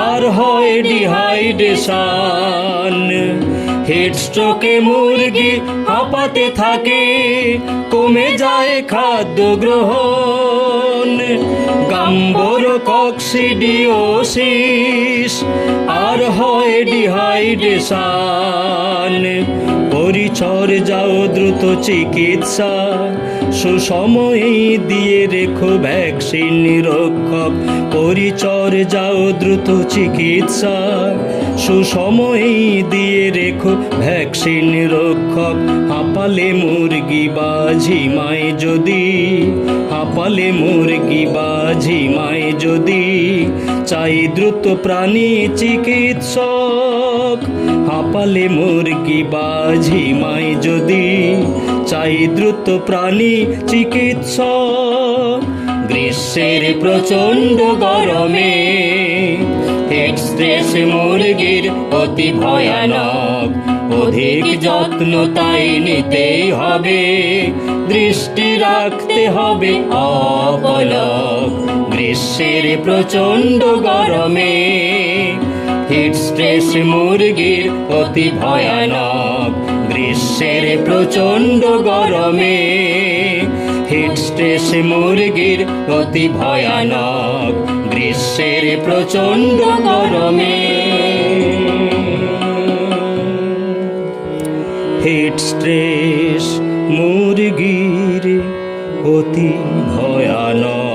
আর হয় ডিহাইড্রেশন। হিটস্ট্রোকে মুরগি হাঁপাতে থাকে, কমে যায় খাদ্য গ্রহণ। গাম্বর কক্সিডিওসিস আর হয় ডিহাইড্রেশন। পরিচর্যা ও দ্রুত চিকিৎসা, সুসময়ে দিয়ে রেখো ভ্যাকসিন নিরক্ষক। পরিচর্যা ও দ্রুত চিকিৎসা, সুসময়ে দিয়ে রেখো ভ্যাকসিন নিরক্ষক। হাঁপালে মুরগি বা ঝিমায় যদি, হাঁপালে মুরগি বা ঝিমায় যদি, চাই দ্রুত প্রাণী চিকিৎসক। হাঁপালে মুরগি বা ঝিমায় যদি, চাই দ্রুত প্রাণী চিকিৎসক। গ্রীষ্মের প্রচণ্ড গরমে হিট স্ট্রেস মুরগির অতি ভয়ানক। অধিক যত্ন তাই নিতেই হবে, দৃষ্টি রাখতে হবে অপলক। গ্রীষ্মের প্রচণ্ড গরমে হিট স্ট্রেস মুরগির অতি ভয়ানক। গ্রীষ্মের প্রচণ্ড গরমে হিট স্ট্রেস মুরগির অতি ভয়ানক। গ্রীষ্মের প্রচণ্ড গরমে হিট স্ট্রেস মুরগির অতি ভয়ানক।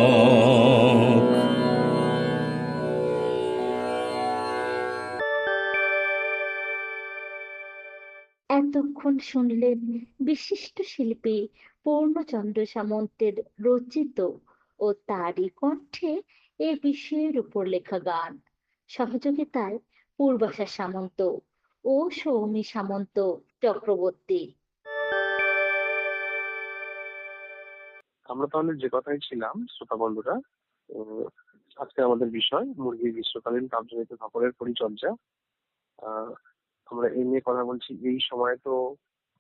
এতক্ষণ শুনলেন বিশিষ্ট শিল্পী পূর্ণচন্দ্র সামন্তের রচিত ও তারই কণ্ঠে এ বিষয়ের উপর লেখা গান। সহযোগিতায় পূর্বাশা সামন্ত ও সৌমি সামন্ত চক্রবর্তী। আমরা তাহলে যে কথাই ছিলাম শ্রোতা বন্ধুরা, আজকে আমাদের বিষয় মুরগির গ্রীষ্মকালীন তাপজনিত ধকলের পরিচর্যা। আমরা এই নিয়ে কথা বলছি। এই সময় তো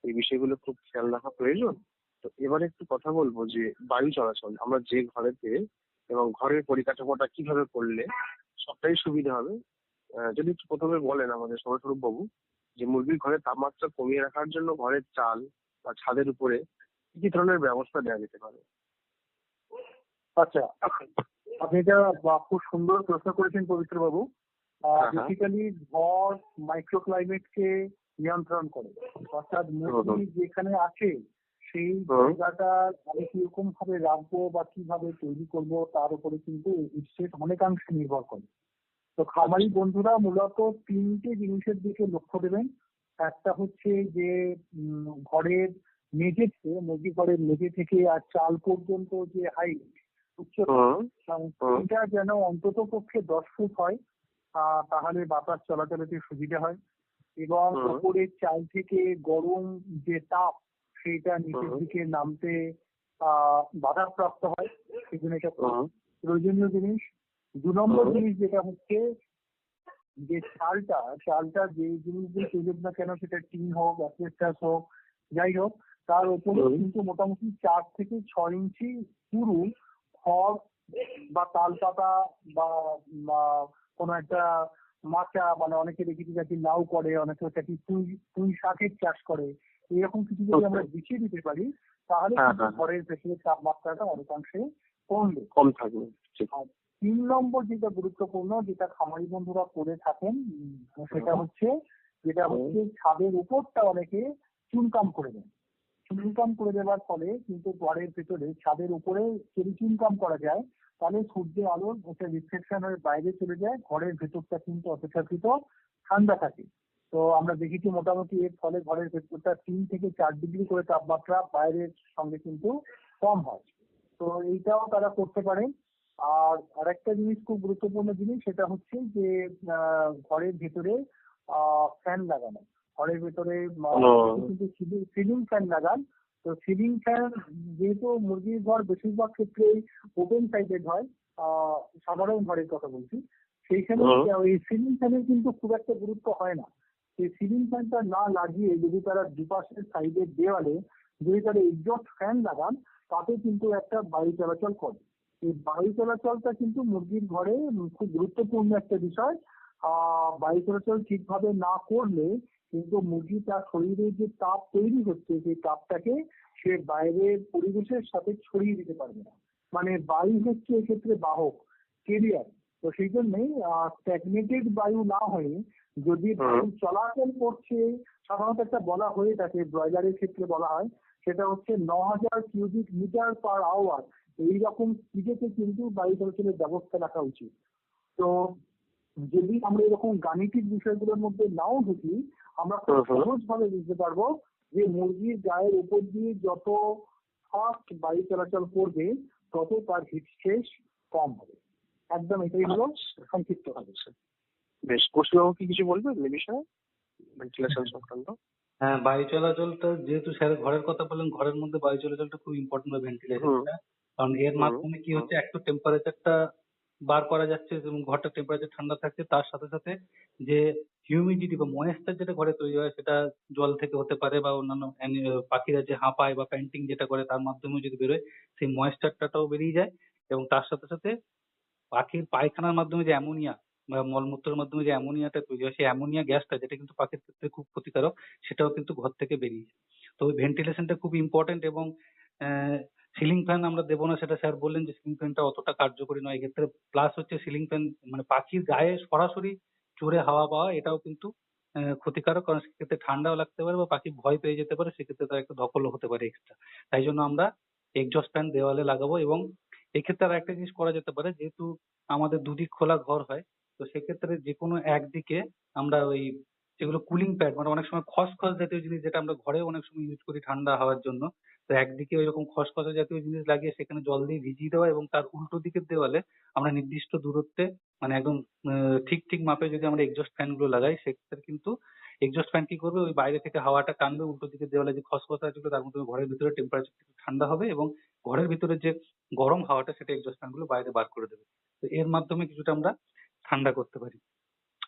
এই বিষয়গুলো খুব খেয়াল রাখা প্রয়োজন। তো এবারে একটু কথা বলবো যে বায়ু চলাচল, আমরা যে ঘরেতে এবং ঘরের পরিকাঠামোটা কিভাবে করলে সবটাই সুবিধা হবে। যদি একটু প্রথমে বলেন আমাদের সৌরভ বাবু যে মুরগির ঘরের তাপমাত্রা কমিয়ে রাখার জন্য ঘরের চাল বা ছাদের উপরে কি ধরনের ব্যবস্থা দেওয়া যেতে পারে? আচ্ছা, আপনি এটা খুব সুন্দর প্রশ্ন করেছেন পবিত্র বাবু। বেসিক্যালি ঘর মাইক্রোক্লাইমেটকে নিয়ন্ত্রণ করে, অর্থাৎ মুরগি যেখানে আছে সেই জায়গাটা আমি কিরকম ভাবে রাখবো বা কিভাবে তৈরি করব তার উপরে কিন্তু সেটা অনেকাংশে নির্ভর করে। তো খামারি বন্ধুরা মূলত তিনটে জিনিসের দিকে লক্ষ্য দেবেন। একটা হচ্ছে যে ঘরের মেঝে থেকে, মুরগি ঘরের মেঝে থেকে আর চাল পর্যন্ত যে হাইট, উচ্চতা, এটা যেন অন্তত পক্ষে 10 ফুট হয়, তাহলে বাতাস চলাচলের সুবিধা হয়। এবং উপরে চাল থেকে গরম যে তাপ সেইটা নিচের দিকে নামতে বাধাপ্রাপ্ত হয়, সেই জন্য এটা প্রয়োজনীয় জিনিস। 2 নম্বর জিনিস যেটা হচ্ছে যে চালটা যে জিনিস দিয়ে তৈরি না কেন, সেটা টিন হোক, অ্যাসবেস্টাস হোক, যাই হোক, তার উপরে কিন্তু মোটামুটি 4 থেকে 6 ইঞ্চি পুরু খড় বা তাল পাতা বা কোনো একটা মাচা, মানে অনেকে দেখেছি যাকে নাও করে, অনেকে হচ্ছে পুঁই শাকের চাষ করে, এরকম কিছু যদি আমরা বিছিয়ে দিতে পারি তাহলে ঘরের ভেতরে তাপমাত্রাটা অনেকাংশে কম থাকবে। 3 নম্বর যেটা গুরুত্বপূর্ণ, যেটা খামারি বন্ধুরা করে থাকেন, সেটা হচ্ছে ছাদের উপরটা অনেকে চুনকাম করে দেন। চুনকাম করে দেওয়ার ফলে কিন্তু ঘরের ভেতরে ছাদের উপরে যদি চুনকাম করা যায় তাহলে সূর্যের আলোর একটা রিফ্লেকশন হয়ে বাইরে চলে যায়, ঘরের ভেতরটা কিন্তু অপেক্ষাকৃত ঠান্ডা থাকে। তো আমরা দেখেছি মোটামুটি এর ফলে ঘরের ভেতরটা 3 থেকে 4 ডিগ্রি করে তাপমাত্রা বাইরের সঙ্গে কিন্তু কম হয়। তো এইটাও তারা করতে পারেন। আর আরেকটা জিনিস খুব গুরুত্বপূর্ণ জিনিস, সেটা হচ্ছে যে ঘরের ভেতরে ফ্যান লাগানো। ঘরের ভেতরে কিন্তু সিলিং ফ্যান লাগান। তো সিলিং ফ্যান যেহেতু মুরগির ঘর বেশিরভাগ ক্ষেত্রেই ওপেন সাইডেড হয়, সাধারণ ঘরের কথা বলছি, সেইখানে ওই সিলিং ফ্যানের কিন্তু খুব একটা গুরুত্ব হয় না। সেই সিলিং ফ্যানটা না লাগিয়ে যদি তারা দুপাশের সাইডের দেওয়ালে যদি তারা এক্সস্ট ফ্যান লাগান, তাতে কিন্তু একটা বায়ু চলাচল করে। এই বায়ু চলাচলটা কিন্তু মুরগির ঘরে খুব গুরুত্বপূর্ণ একটা বিষয়। বায়ু চলাচল ঠিকভাবে না করলে কিন্তু মুরগি তার শরীরে যে তাপ তৈরি হচ্ছে সেই তাপটাকে সে বাইরের পরিবেশের সাথে ছড়িয়ে দিতে পারবে না। মানে বায়ু হচ্ছে এক্ষেত্রে বাহক, কেরিয়ার। তো সেই জন্যই স্ট্যাগনেটেড বায়ু না হয়ে যদি বায়ু চলাচল করছে, সাধারণত একটা বলা হয়ে থাকে, ব্রয়লারের ক্ষেত্রে বলা হয় সেটা হচ্ছে 9,000 কিউবিক মিটার পার আওয়ার, এইরকম স্পিডেতে কিন্তু বায়ু চলাচলের ব্যবস্থা রাখা উচিত। তো যদি আমরা এরকম গাণিতিক বিষয়গুলোর মধ্যে নাও ঢুকি, আমরা খুব সহজ ভাবে বুঝতে পারবো যে মুরগির গায়ের উপর দিয়ে যত ফাস্ট বায়ু চলাচল করবে তত তার হিট স্ট্রেস কম হবে। একদম এটাই হলো সংক্ষিপ্ত ভাবে। বেশ, কৌশিকবাবু কি কিছু বলবেন এই বিষয়ে, ভেন্টিলেশন সংক্রান্ত? হ্যাঁ, বায়ু চলাচলটা যেহেতু স্যার ঘরের কথা বললেন, ঘরের মধ্যে বায়ু চলাচলটা খুব ইম্পর্টেন্ট বা ভেন্টিলেশনটা, কারণ এর মাধ্যমে কি হচ্ছে, একটু টেম্পারেচারটা বার করা যাচ্ছে এবং ঘরটা টেম্পারেচার ঠান্ডা থাকছে, তার সাথে সাথে যে হিউমিডিটি বা ময়েশ্চার যেটা ঘরে তৈরি হয় সেটা জল থেকে হতে পারে বা অন্যান্য পাখিরা যে হাঁপায় বা প্যান্টিং যেটা করে তার মাধ্যমে যদি বেরোয়, সেই ময়েশ্চারটাও বেরিয়ে যায়। এবং তার সাথে সাথে পাখির পায়খানার মাধ্যমে যে অ্যামোনিয়া বা মলমূত্রের মাধ্যমে যে অ্যামোনিয়াটা তৈরি হয়, সেই অ্যামোনিয়া গ্যাসটা, যেটা কিন্তু পাখির ক্ষেত্রে খুব ক্ষতিকারক, সেটাও কিন্তু ঘর থেকে বেরিয়ে যায়। তো ভেন্টিলেশনটা খুব ইম্পর্টেন্ট। এবং সিলিং ফ্যান আমরা দেবো না, সেটা স্যার বললেন যে সিলিং ফ্যানটা অতটা কার্যকরী নয় এক্ষেত্রে। প্লাস হচ্ছে সিলিং ফ্যান মানে পাখির গায়ে সরাসরি জোরে হাওয়া পাওয়া, এটাও কিন্তু ক্ষতিকারক, কারণ সেক্ষেত্রে ঠান্ডাও লাগতে পারে বা পাখি ভয় পেয়ে যেতে পারে, সেক্ষেত্রে তার একটা ধকলও হতে পারে এক্সট্রা। তাই জন্য আমরা এক্সস্ট ফ্যান দেওয়ালে লাগাবো। এবং এক্ষেত্রে আর একটা জিনিস করা যেতে পারে, যেহেতু আমাদের দুদিক খোলা ঘর হয়, তো সেক্ষেত্রে যে কোনো একদিকে আমরা ওই যেগুলো কুলিং প্যাড, মানে অনেক সময় খসখস জাতীয় জিনিস যেটা আমরা ঘরে অনেক সময় ইউজ করি ঠান্ডা হওয়ার জন্য, তো একদিকে ওইরকম খসখসে জাতীয় জিনিস লাগিয়ে সেখানে জল দিয়ে ভিজিয়ে দেওয়া, এবং তার উল্টো দিকের দেওয়ালে আমরা নির্দিষ্ট দূরত্বে মানে একদম ঠিক ঠিক মাপে যদি আমরা এক্সস্ট ফ্যান গুলো লাগাই, সেক্ষেত্রে কিন্তু এক্সস্ট ফ্যান কি করবে, ওই বাইরে থেকে হাওয়াটা টানবে, উল্টো দিকের দেওয়ালে যে খসখসা যেগুলো তার মধ্যে ঘরের ভিতরে টেম্পারেচার ঠান্ডা হবে এবং ঘরের ভিতরে যে গরম হাওয়াটা সেটা এক্সস্ট ফ্যান গুলো বাইরে বার করে দেবে। তো এর মাধ্যমে কিছুটা আমরা ঠান্ডা করতে পারি।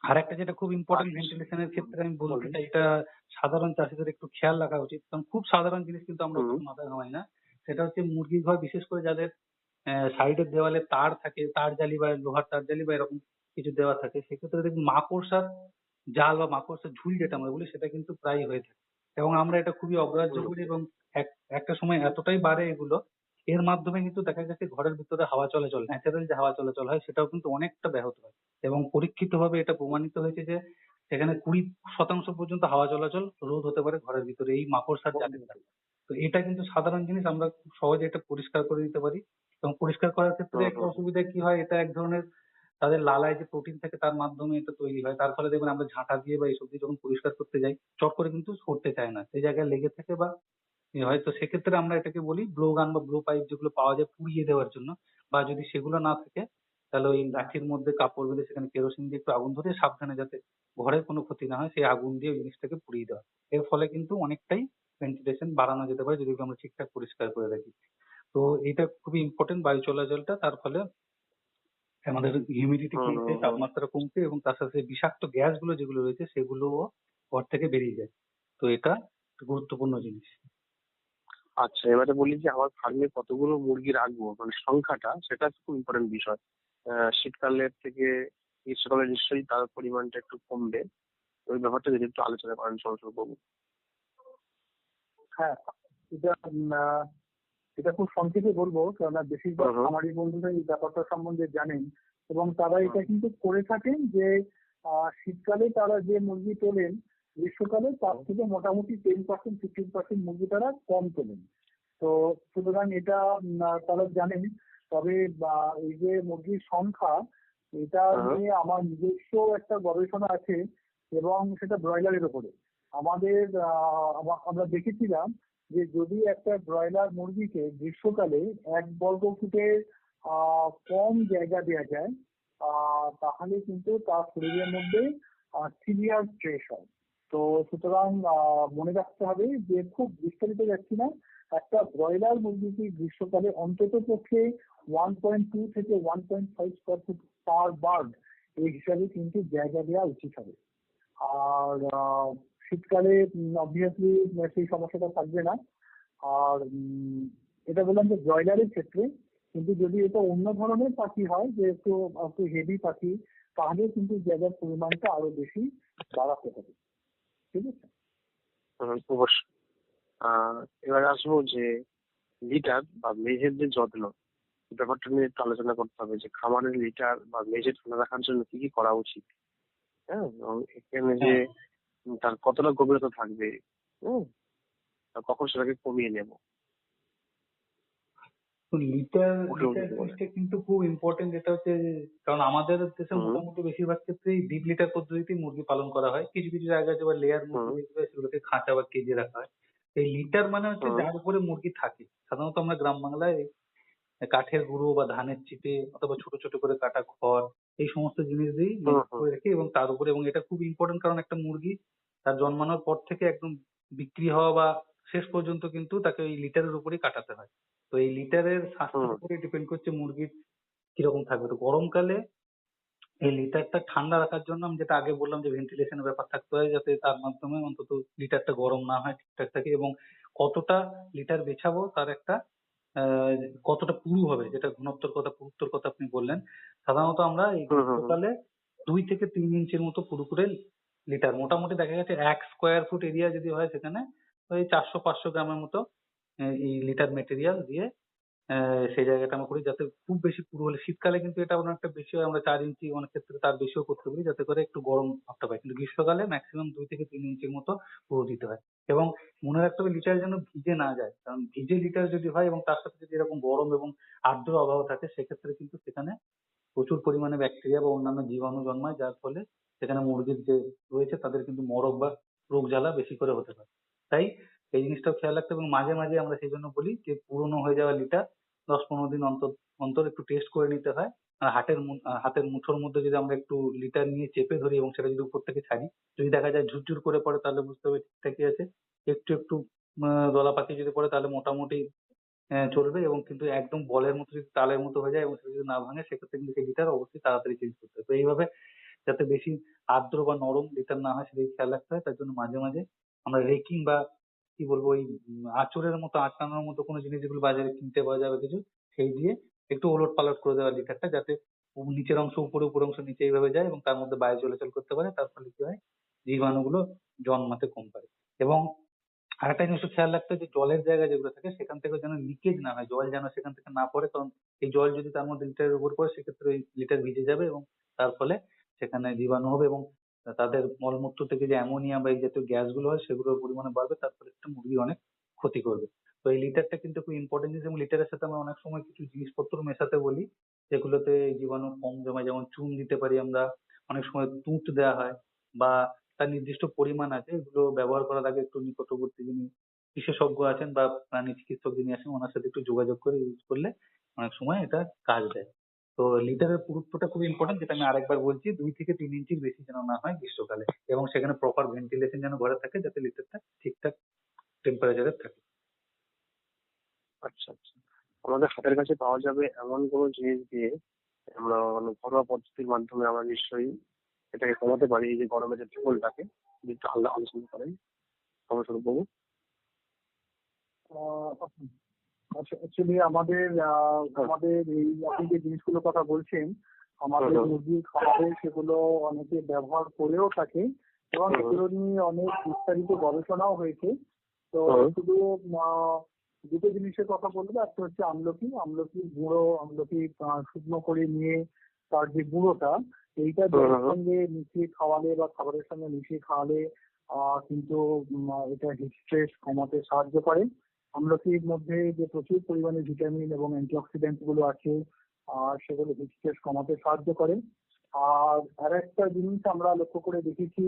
আর একটা যেটা খুব ইম্পর্টেন্ট ভেন্টিলেশনের ক্ষেত্রে আমি বলতে চাই, এটা সাধারণ চাষীদের একটু খেয়াল রাখা উচিত, কারণ খুব সাধারণ জিনিস কিন্তু আমরা মাথায় ঘামাই না। সেটা হচ্ছে মুরগির ঘর, বিশেষ করে যাদের সাইডের দেওয়ালে তার থাকে, তার জালি বা লোহার তার জালি বা এরকম কিছু দেওয়া থাকে, সেক্ষেত্রে দেখুন মাকড়সার জাল বা মাকড়সার ঝুল যেটা আমরা বলি, সেটা কিন্তু প্রায় হয়ে থাকে। এবং আমরা এটা খুবই অগ্রাহ্য করি এবং একটা সময় এতটাই বাড়ে এগুলো, এর মাধ্যমে কিন্তু দেখা গেছে ঘরের ভিতরে হাওয়া চলাচল, ন্যাচারাল যে হাওয়া চলাচল হয়, সেটাও কিন্তু অনেকটা ব্যাহত হয়। এবং পরীক্ষিতভাবে এটা প্রমাণিত হয়েছে যে সেখানে 20% পর্যন্ত হাওয়া চলাচল রোধ হতে পারে ঘরের ভিতরে এই মাকড়সার জালের দ্বারা। তো এটা কিন্তু সাধারণ জিনিস, আমরা খুব সহজে এটা পরিষ্কার করে দিতে পারি। এবং পরিষ্কার করার ক্ষেত্রে একটা অসুবিধা কি হয়, এটা এক ধরনের তাদের লালায় যে প্রোটিন থাকে তার মাধ্যমে এটা তৈরি হয়, তার ফলে দেখবেন আমরা ঝাঁটা দিয়ে বা এইসব দিয়ে যখন পরিষ্কার করতে যাই, চট করে কিন্তু সরতে চায় না, সেই জায়গায় লেগে থাকে বা হয়। তো সেক্ষেত্রে আমরা এটাকে বলি ব্লো গান বা ব্লো পাইপ, যেগুলো পাওয়া যায় পুড়িয়ে দেওয়ার জন্য। বা যদি সেগুলো না থাকে, তাহলে ওই লাঠির মধ্যে কাপড় বেঁধে সেখানে কেরোসিন দিয়ে একটু আগুন ধরে সাবধানে, যাতে ঘরের কোনো ক্ষতি না হয়, সেই আগুন দিয়ে ওই জিনিসটাকে পুড়িয়ে দেওয়া। এর ফলে কিন্তু অনেকটাই ভেন্টিলেশন বাড়ানো যেতে পারে যদি এগুলো আমরা ঠিকঠাক পরিষ্কার করে রাখি। তো এটা খুবই ইম্পর্টেন্ট বায়ু চলাচলটা, তার ফলে আমাদের হিউমিডিটি কমছে, তাপমাত্রা কমছে, এবং তার সাথে বিষাক্ত গ্যাস গুলো যেগুলো রয়েছে সেগুলোও ঘর থেকে বেরিয়ে যায়। তো এটা একটা গুরুত্বপূর্ণ জিনিস। আচ্ছা, এবারে বলি যে আমার ফার্মে কতগুলো মুরগি রাখবো, মানে সংখ্যাটা, সেটা খুব ইম্পর্টেন্ট বিষয়। শীতকালের থেকে গ্রীষ্মকালে নিশ্চয়ই তার পরিমাণটা একটু কমবে, ওই ব্যাপারটা যদি একটু আলোচনা করেন চঞ্চল বাবু। হ্যাঁ, এটা এটা খুব সংক্ষেপে বলবো, কেননা বেশিরভাগ আমারই বন্ধুরা এই ব্যাপারটা সম্বন্ধে জানেন এবং তারা এটা কিন্তু করে থাকেন যে শীতকালে তারা যে মুরগি তোলেন, গ্রীষ্মকালে তার থেকে মোটামুটি 10%-15% মুরগি তারা কম তোলেন। তো সুতরাং এটা তারা জানেন। তবে এই যে মুরগির সংখ্যা, এটা নিয়ে আমার নিজস্ব একটা গবেষণা আছে এবং সেটা ব্রয়লারের উপরে। আমরা দেখেছিলাম যে যদি একটা ব্রয়লার মুরগিকে গ্রীষ্মকালে 1 বর্গ ফুটের কম জায়গা দেওয়া যায়, তাহলে কিন্তু তার শরীরের মধ্যে সিভিয়ার স্ট্রেস হয়। তো সুতরাং মনে রাখতে হবে যে খুব বিস্তারিত যাচ্ছি না, একটা ব্রয়লার মুরগিকে গ্রীষ্মকালে অন্তত পক্ষে 1.2 থেকে 1.5 স্কোয়ার ফুট পার বার্ড এই হিসাবে কিন্তু জায়গা দেওয়া উচিত হবে। আর শীতকালে অবভিয়াসলি সেই সমস্যাটা থাকবে না। আর এটা বললাম যে ব্রয়লারের ক্ষেত্রে। কিন্তু যদি এটা অন্য ধরনের পাখি হয়, যে একটু একটু হেভি পাখি, তাহলে কিন্তু জায়গার পরিমাণটা আরো বেশি বাড়াতে হবে। ঠিক আছে? অবশ্যই। এবার আসবো যে লিটার বা মেঝের যে যত্ন, ব্যাপারটা নিয়ে একটু আলোচনা করতে হবে যে খামারের লিটার বা মেঝে ঠান্ডা রাখার জন্য কি কি করা উচিত। হ্যাঁ, এবং এখানে যে হ্যাঁ, তার কতটা গভীরতা থাকবে, হুম, আর কখন সেটাকে কমিয়ে নেব, তো লিটার উঠে লিটার উঠে বলে। জিনিসটা কিন্তু খুব ইম্পর্টেন্ট, যেটা হচ্ছে কারণ আমাদের দেশে হুম মোটামুটি বেশিরভাগ ক্ষেত্রেই ডিপ লিটার পদ্ধতিতেই মুরগি পালন করা হয়। কিছু কিছু জায়গায় যে লেয়ার হুম মুরগি যেগুলো হয় সেগুলোকে খাঁচা বা কেজে রাখা হয়। এই লিটার মানে হচ্ছে হুম যার উপরে মুরগি থাকে। সাধারণত আমরা গ্রাম বাংলায় কাঠের গুঁড়ো বা ধানের চিটে অথবা ছোট ছোট করে কাটা খড়, এই সমস্ত জিনিস দিয়েই হুম মেঝে হুম করে রেখে, এবং তার উপরে, এবং এটা খুব ইম্পর্টেন্ট কারণ একটা মুরগি তার জন্মানোর পর থেকে একদম বিক্রি হওয়া বা শেষ পর্যন্ত কিন্তু তাকে ওই লিটারের উপরেই কাটাতে হয়। তো এই লিটারের হুম স্বাস্থ্যের উপরে ডিপেন্ড করছে মুরগির কিরকম থাকবে। তো গরমকালে এই লিটারটা ঠান্ডা রাখার জন্য আমি যেটা আগে বললাম যে ভেন্টিলেশনের ব্যাপার থাকতে হয়, যাতে তার মাধ্যমে অন্তত লিটারটা গরম না হয়, ঠিকঠাক থাকে, এবং কতটা লিটার বেছাবো তার একটা আহ, কতটা পুরু হবে, যেটা ঘনত্বর কথা পুরুত্বর কথা আপনি বললেন। সাধারণত আমরা এই হুম হুম হুম গ্রীষ্মকালে 2 থেকে 3 ইঞ্চির মতো পুরু করে লিটার, মোটামুটি দেখা গেছে 1 স্কোয়ার ফুট এরিয়া যদি হয় সেখানে ওই 400-500 গ্রামের মতো এই লিটার মেটেরিয়াল দিয়ে সেই জায়গাটা আমরা করি, যাতে খুব বেশি পুরো হলে শীতকালে কিন্তু এটা অনেকটা বেশি হয়, আমরা 4 ইঞ্চি, অনেক ক্ষেত্রে তার বেশিও করতে পারি, যাতে করে একটু গরম ভাবটা পাই। কিন্তু গ্রীষ্মকালে ম্যাক্সিমাম 2 থেকে 3 ইঞ্চির মতো পুরো দিতে হয়। এবং মনে রাখতে হবে লিটার যেন ভিজে না যায়, কারণ ভিজে লিটার যদি হয় এবং তার সাথে যদি এরকম গরম এবং আর্দ্র আবহাওয়া থাকে, সেক্ষেত্রে কিন্তু সেখানে প্রচুর পরিমাণে ব্যাকটেরিয়া বা অন্যান্য জীবাণু জন্মায়, যার ফলে সেখানে মুরগির যে রয়েছে তাদের কিন্তু মরক বা রোগ জ্বালা বেশি করে হতে পারে। তাই এই জিনিসটাও খেয়াল রাখতে হবে, এবং মাঝে মাঝে আমরা সেই জন্য বলি যে পুরনো হয়ে যাওয়া লিটার 10-15 দিন অন্তর অন্তর একটু টেস্ট করে নিতে হয়। আর হাতের মুঠোর মধ্যে যদি আমরা একটু লিটার নিয়ে চেপে ধরি এবং সেটা যদি উপর থেকে ছাড়ি, যদি দেখা যায় ঝুরঝুর করে পড়ে তাহলে বুঝতে হবে ঠিকঠাকই আছে। একটু একটু দলা পাকিয়ে যদি পড়ে তাহলে মোটামুটি চলবে, এবং কিন্তু একদম বলের মতো যদি তালের মতো হয়ে যায় এবং সেটা যদি না ভাঙে, সেক্ষেত্রে কিন্তু সেই লিটার অবশ্যই তাড়াতাড়ি চেঞ্জ করতে হবে। তো এইভাবে যাতে বেশি আর্দ্র বা নরম লিটার না হয় সেদিকে খেয়াল রাখতে হয়। তার জন্য মাঝে মাঝে আমরা রেকিং বা কি বলবো ওই আঁচড়ের মতো আটকানোর মতো কোনো জিনিস যেগুলো বাজারে কিনতে পাওয়া যাবে কিছু, সেই দিয়ে একটু ওলট পালট করে দেওয়া লিটারটা, যাতে নিচের অংশ উপরে, উপর অংশ নিচে, এইভাবে যায় এবং তার মধ্যে বায়ু চলাচল করতে পারে। তার ফলে কি হয়, জীবাণুগুলো জন্মাতে কম পারে। এবং আরেকটা জিনিস একটু খেয়াল রাখতে হবে যে জলের জায়গা যেগুলো থাকে সেখান থেকে যেন লিকেজ না হয়, জল যেন সেখান থেকে না পড়ে, কারণ এই জল যদি তার মধ্যে লিটারের উপর পড়ে সেক্ষেত্রে ওই লিটার ভিজে যাবে এবং তার ফলে সেখানে জীবাণু হবে, এবং তাদের মলমূত্র থেকে যে অ্যামোনিয়া বা এই জাতীয় গ্যাসগুলো হয় সেগুলোর পরিমাণে বাড়বে, তার ফলে একটা মুরগি অনেক ক্ষতি করবে। তো এই লিটারটা কিন্তু খুব ইম্পর্টেন্ট জিনিস, এবং লিটারের সাথে আমরা অনেক সময় কিছু জিনিসপত্র মেশাতে বলি যেগুলোতে এই জীবাণু কম জমে, যেমন চুন দিতে পারি আমরা, অনেক সময় তুঁত দেওয়া হয়, বা তার নির্দিষ্ট পরিমাণ আছে, এগুলো ব্যবহার করার আগে একটু নিকটবর্তী যিনি বিশেষজ্ঞ আছেন বা প্রাণী চিকিৎসক যিনি আছেন ওনার সাথে একটু যোগাযোগ করে ইউজ করলে অনেক সময় এটা কাজ দেয়। তো লিটারের পুরুত্বটা খুব ইম্পর্টেন্ট, যেটা আমি আরেকবার বলছি, 2 থেকে 3 ইঞ্চির বেশি যেন না হয় গ্রীষ্মকালে, এবং সেখানে প্রপার ভেন্টিলেশন যেন ঘরে থাকে, যাতে লিটারটা ঠিকঠাক টেম্পারেচারে থাকে। আচ্ছা আচ্ছা। আমাদের হাতের কাছে পাওয়া যাবে এমন কোনো জিনিস দিয়ে আমরা মানে ঘরোয়া পদ্ধতির মাধ্যমে আমরা নিশ্চয়ই এটাকে কমাতে পারি, এই যে গরমের যে ধকলটাকে, যদি একটু আলোচনা করেন সমস্যার বাবু। আহ, আচ্ছা, অ্যাকচুয়ালি আমাদের হ্যাঁ আমাদের এই আপনি যে জিনিসগুলোর কথা বলছেন, আমাদের হুম মুরগির খাবারে সেগুলো অনেকে ব্যবহার করেও থাকে, এবং হুম এগুলো নিয়ে অনেক বিস্তারিত গবেষণাও হয়েছে। তো হুম শুধু দুটো জিনিসের কথা বলবো। একটা হচ্ছে আমলকি, আমলকির গুঁড়ো, আমলকি শুকনো করে নিয়ে তার যে গুঁড়োটা, এইটা হুম জলের হুম সঙ্গে মিশিয়ে খাওয়ালে বা খাবারের সঙ্গে মিশিয়ে খাওয়ালে কিন্তু এটা হিট স্ট্রেস কমাতে সাহায্য করে। আমলকির মধ্যে যে প্রচুর পরিমাণে ভিটামিন এবং অ্যান্টিঅক্সিডেন্ট গুলো আছে, সেগুলো হিট স্ট্রেস কমাতে সাহায্য করে। আর আরেকটা জিনিস আমরা লক্ষ্য করে দেখেছি,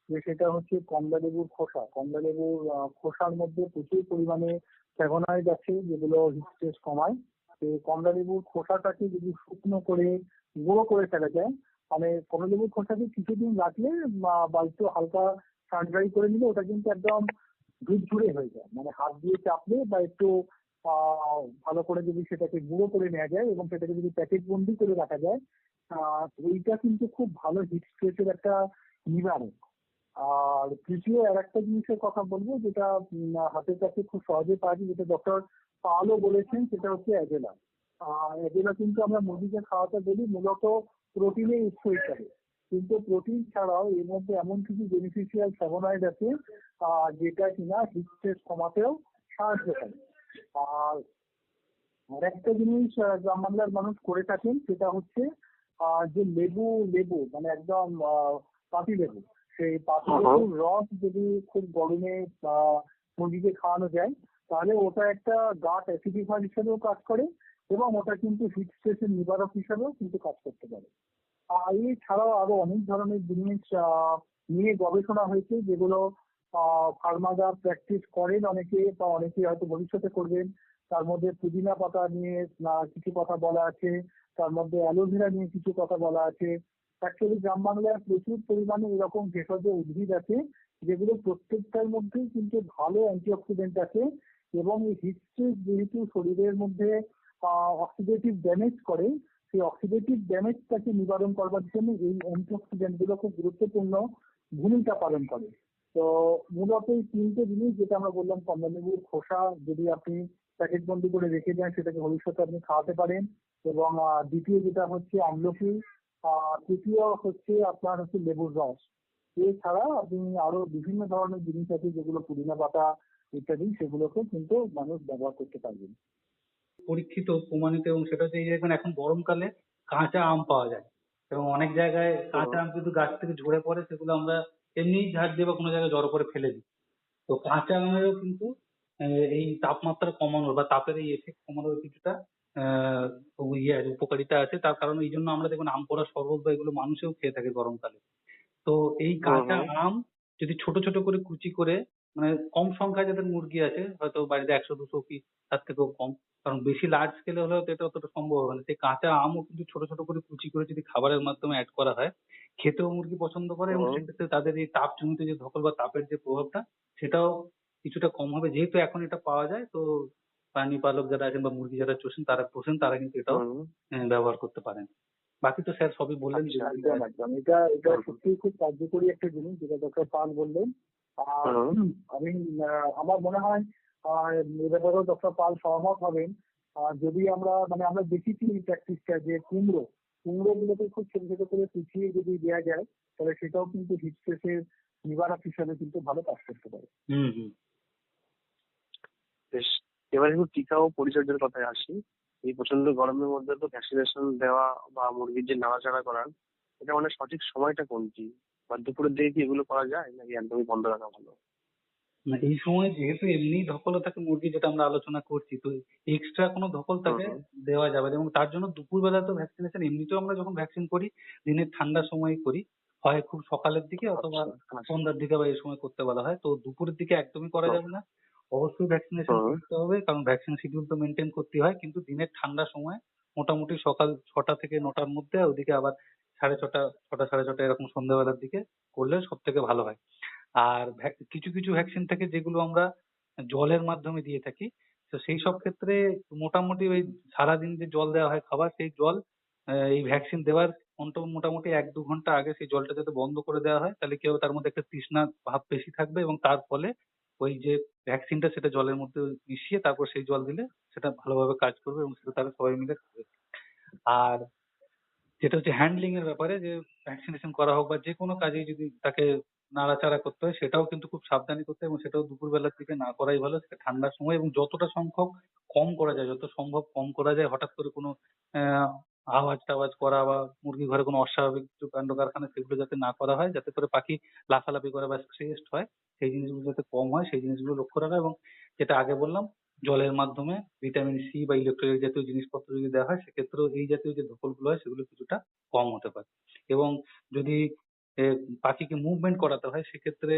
যে সেটা হচ্ছে কমলা লেবুর খোসা। কমলা লেবুর খোসার মধ্যে প্রচুর পরিমাণে ফ্ল্যাভোনয়েড আছে, যেগুলো হিট স্ট্রেস কমায়। তো কমলা লেবুর খোসাটাকে যদি শুকনো করে গুঁড়ো করে ফেলা যায়, মানে কমলা লেবুর খোসাকে কিছুদিন রাখলে বা একটু হালকা সান ড্রাই করে নিলে ওটা কিন্তু একদম ঝুরঝুরে হয়ে যায়। মানে হাত দিয়ে চাপলে বা একটু ভালো করে যদি সেটাকে গুঁড়ো করে নেওয়া যায় এবং সেটাকে যদি প্যাকেট বন্দি করে রাখা যায়, এইটা কিন্তু খুব ভালো হিট স্ট্রেসের একটা নিবারক। আর তৃতীয় আর একটা জিনিসের কথা বলবো, যেটা হাতের কাছে খুব সহজে পাওয়া যায়, যেটা ডক্টর পালও বলেছেন, সেটা হচ্ছে অ্যাজেলা। এগুলো কিন্তু আমরা মুরগিকে খাওয়াতে বলি মূলত প্রোটিনের উৎস হিসাবে, কিন্তু প্রোটিন ছাড়াও এর মধ্যে এমন কিছু বেনিফিশিয়াল ফ্ল্যাভোনয়েড আছে যেটা কিনা হিট স্ট্রেস কমাতেও সাহায্য করে। আর আরেকটা জিনিস গ্রাম বাংলার মানুষ করে থাকেন, সেটা হচ্ছে যে লেবু মানে একদম পাতি লেবু, সেই পাতি লেবুর রস যদি খুব গরমে মুরগিকে খাওয়ানো যায় তাহলে ওটা একটা গাট অ্যাসিডিফায়ার হিসেবেও কাজ করে এবং ওটা কিন্তু হিট স্ট্রেসের নিবারক হিসেবেও কিন্তু কাজ করতে পারে। এছাড়াও আরো অনেক ধরনের জিনিস নিয়ে গবেষণা হয়েছে যেগুলো ফার্মাররা প্র্যাকটিস করেন অনেকে, বা অনেকে হয়তো ভবিষ্যতে করবেন। তার মধ্যে পুদিনা পাতা নিয়ে কিছু কথা বলা আছে, তার মধ্যে অ্যালোভেরা নিয়ে কিছু কথা বলা আছে। অ্যাকচুয়ালি গ্রাম বাংলায় প্রচুর পরিমাণে এরকম ভেষজ উদ্ভিদ আছে যেগুলো প্রত্যেকটার মধ্যেই কিন্তু ভালো অ্যান্টিঅক্সিডেন্ট আছে, এবং এই হিট স্ট্রেস যেহেতু শরীরের মধ্যে অক্সিডেটিভ ড্যামেজ করে, সেই অক্সিডেটিভ ড্যামেজটাকে নিবারণ করবার জন্য এই অ্যান্টিঅক্সিডেন্ট গুলো খুব গুরুত্বপূর্ণ ভূমিকা পালন করে। তো মূলত এই তিনটে জিনিস যেটা আমরা বললাম, কমলালেবুর খোসা যদি আপনি প্যাকেট বন্দি করে রেখে দেন সেটাকে ভবিষ্যতে আপনি খাওয়াতে পারেন, এবং দ্বিতীয় যেটা হচ্ছে আমলকি, তৃতীয় হচ্ছে আপনার হচ্ছে লেবুর রস। এছাড়া আপনি আরো বিভিন্ন ধরনের জিনিস আছে যেগুলো পুদিনা পাতা ইত্যাদি, সেগুলোকে কিন্তু মানুষ ব্যবহার করতে পারবেন। পরীক্ষিত প্রমাণিত, এবং সেটা হচ্ছে এই যে এখন গরমকালে কাঁচা আম পাওয়া যায়, এবং অনেক জায়গায় কাঁচা আম কিন্তু গাছ থেকে ঝরে পড়ে, সেগুলো আমরা এমনি ঝাড় দিয়ে বা কোনো জায়গায় জড়ো করে ফেলে দিই। তো কাঁচা আমেরও কিন্তু এই তাপমাত্রা কমানোর বা তাপের এই এফেক্ট কমানোর কিছুটা উপকারিতা আছে। তার কারণ এই জন্য আমরা দেখুন আম পোড়া শরবত বা এগুলো মানুষেও খেয়ে থাকে গরমকালে। তো এই কাঁচা আম যদি ছোট ছোট করে কুচি করে, মানে কম সংখ্যায় যাদের মুরগি আছে, হয়তো বাড়িতে 100-200 কি তার থেকেও কম, কারণ বেশি লার্জ স্কেলে হলে তো এটা অতটা সম্ভব হবে না, সেই কাঁচা আমও কিন্তু ছোট ছোট করে কুচি করে যদি খাবারের মাধ্যমে অ্যাড করা হয়, খেতেও মুরগি পছন্দ করে, এবং সেক্ষেত্রে তাদের এই তাপজনিত যে ধকল বা তাপের যে প্রভাবটা সেটাও কিছুটা কম হবে। যেহেতু এখন এটা পাওয়া যায়, তো প্রাণী পালক যারা আছেন বা মুরগি যারা পোষেন তারা কিন্তু এটাও ব্যবহার করতে পারেন। বাকি তো স্যার সবই বললেন। একদম একদম, এটা সত্যিই খুব কার্যকরী একটা জিনিস যেটা ডক্টর পাল বললেন। আর আমি আমার মনে হয় এ ব্যাপারেও ডক্টর পাল সহমত হবেন। যদি আমরা দেখেছি এই প্র্যাকটিসটা যে কুমড়ো গুলোকে খুব ছোট ছোট করে কুচিয়ে যদি দেওয়া যায় তাহলে সেটাও কিন্তু হিট স্ট্রেসের নিবারক হিসাবে কিন্তু ভালো কাজ করতে পারে। বেশ, এবার একটু টিকা ও পরিচর্যার কথায় আসি। এই প্রচন্ড গরমের মধ্যে তো ভ্যাকসিনেশন দেওয়া বা মুরগির যে নাড়াচাড়া করার, এটা মানে সঠিক সময়টা কোনটি? বা দুপুরের দিকে কি এগুলো করা যায় নাকি একদমই বন্ধ রাখা ভালো? না, এই সময় যেহেতু এমনি ধকল থাকে মুরগি, যেটা আমরা আলোচনা করছি, তো এক্সট্রা কোনো ধকল তাকে দেওয়া যাবে না, এবং তার জন্য দুপুরবেলা তো ভ্যাকসিনেশন এমনিতেও আমরা যখন ভ্যাকসিন করি দিনের ঠান্ডার সময় করি, হয় খুব সকালের দিকে অথবা সন্ধ্যার দিকে বা এই সময় করতে বলা হয়। তো দুপুরের দিকে একদমই করা যাবে না, অবশ্যই ভ্যাকসিনেশন করতে হবে, কারণ ভ্যাকসিন শিডিউল তো মেনটেন করতে হয়। কিন্তু দিনের ঠান্ডার সময় মোটামুটি সকাল 6টা থেকে 9টার মধ্যে, ওদিকে আবার 6:30, 6টা 6:30 এরকম সন্ধ্যাবেলার দিকে করলে সব থেকে ভালো হয়। আর কিছু কিছু ভ্যাকসিন থাকে যেগুলো আমরা জলের মাধ্যমে দিয়ে থাকি, তো সেই সব ক্ষেত্রে মোটামুটি ওই সারাদিন যে জল দেওয়া হয় খাবার, সেই জল এই ভ্যাকসিন দেওয়ার মোটামুটি 1-2 ঘন্টা আগে সেই জলটা যাতে বন্ধ করে দেওয়া হয়, তাহলে কি হবে, তার মধ্যে একটা তৃষ্ণা ভাব বেশি থাকবে, এবং তার ফলে ওই যে ভ্যাকসিনটা সেটা জলের মধ্যে মিশিয়ে তারপর সেই জল দিলে সেটা ভালোভাবে কাজ করবে, এবং সেটা তারা সবাই মিলে খাবে। আর যেটা হচ্ছে হ্যান্ডলিং এর ব্যাপারে, যে ভ্যাকসিনেশন করা হোক বা যে কোনো কাজে যদি তাকে নাড়াচাড়া করতে হয়, সেটাও কিন্তু খুব সাবধানে করতে হয়, এবং সেটাও দুপুরবেলার দিকে না করাই ভালো, সেটা ঠান্ডার সময়, এবং যতটা সম্ভব কম করা যায়, যত সম্ভব কম করা যায়। হঠাৎ করে কোনো আহ আওয়াজ টাওয়াজ করা বা মুরগি ঘরে কোনো অস্বাভাবিক কিছু কাণ্ড কারখানা, সেগুলো যাতে না করা হয়, যাতে করে পাখি লাফালাফি করে বা স্ট্রেসড হয়, সেই জিনিসগুলো যাতে কম হয় সেই জিনিসগুলো লক্ষ্য রাখা। এবং যেটা আগে বললাম, জলের মাধ্যমে ভিটামিন সি বা ইলেকট্রোলাইট জাতীয় জিনিসপত্র যদি দেওয়া হয়, সেক্ষেত্রেও এই জাতীয় যে ধকলগুলো হয় সেগুলো কিছুটা কম হতে পারে। এবং যদি পাখিকে মুভমেন্ট করাতে হয়, সেক্ষেত্রে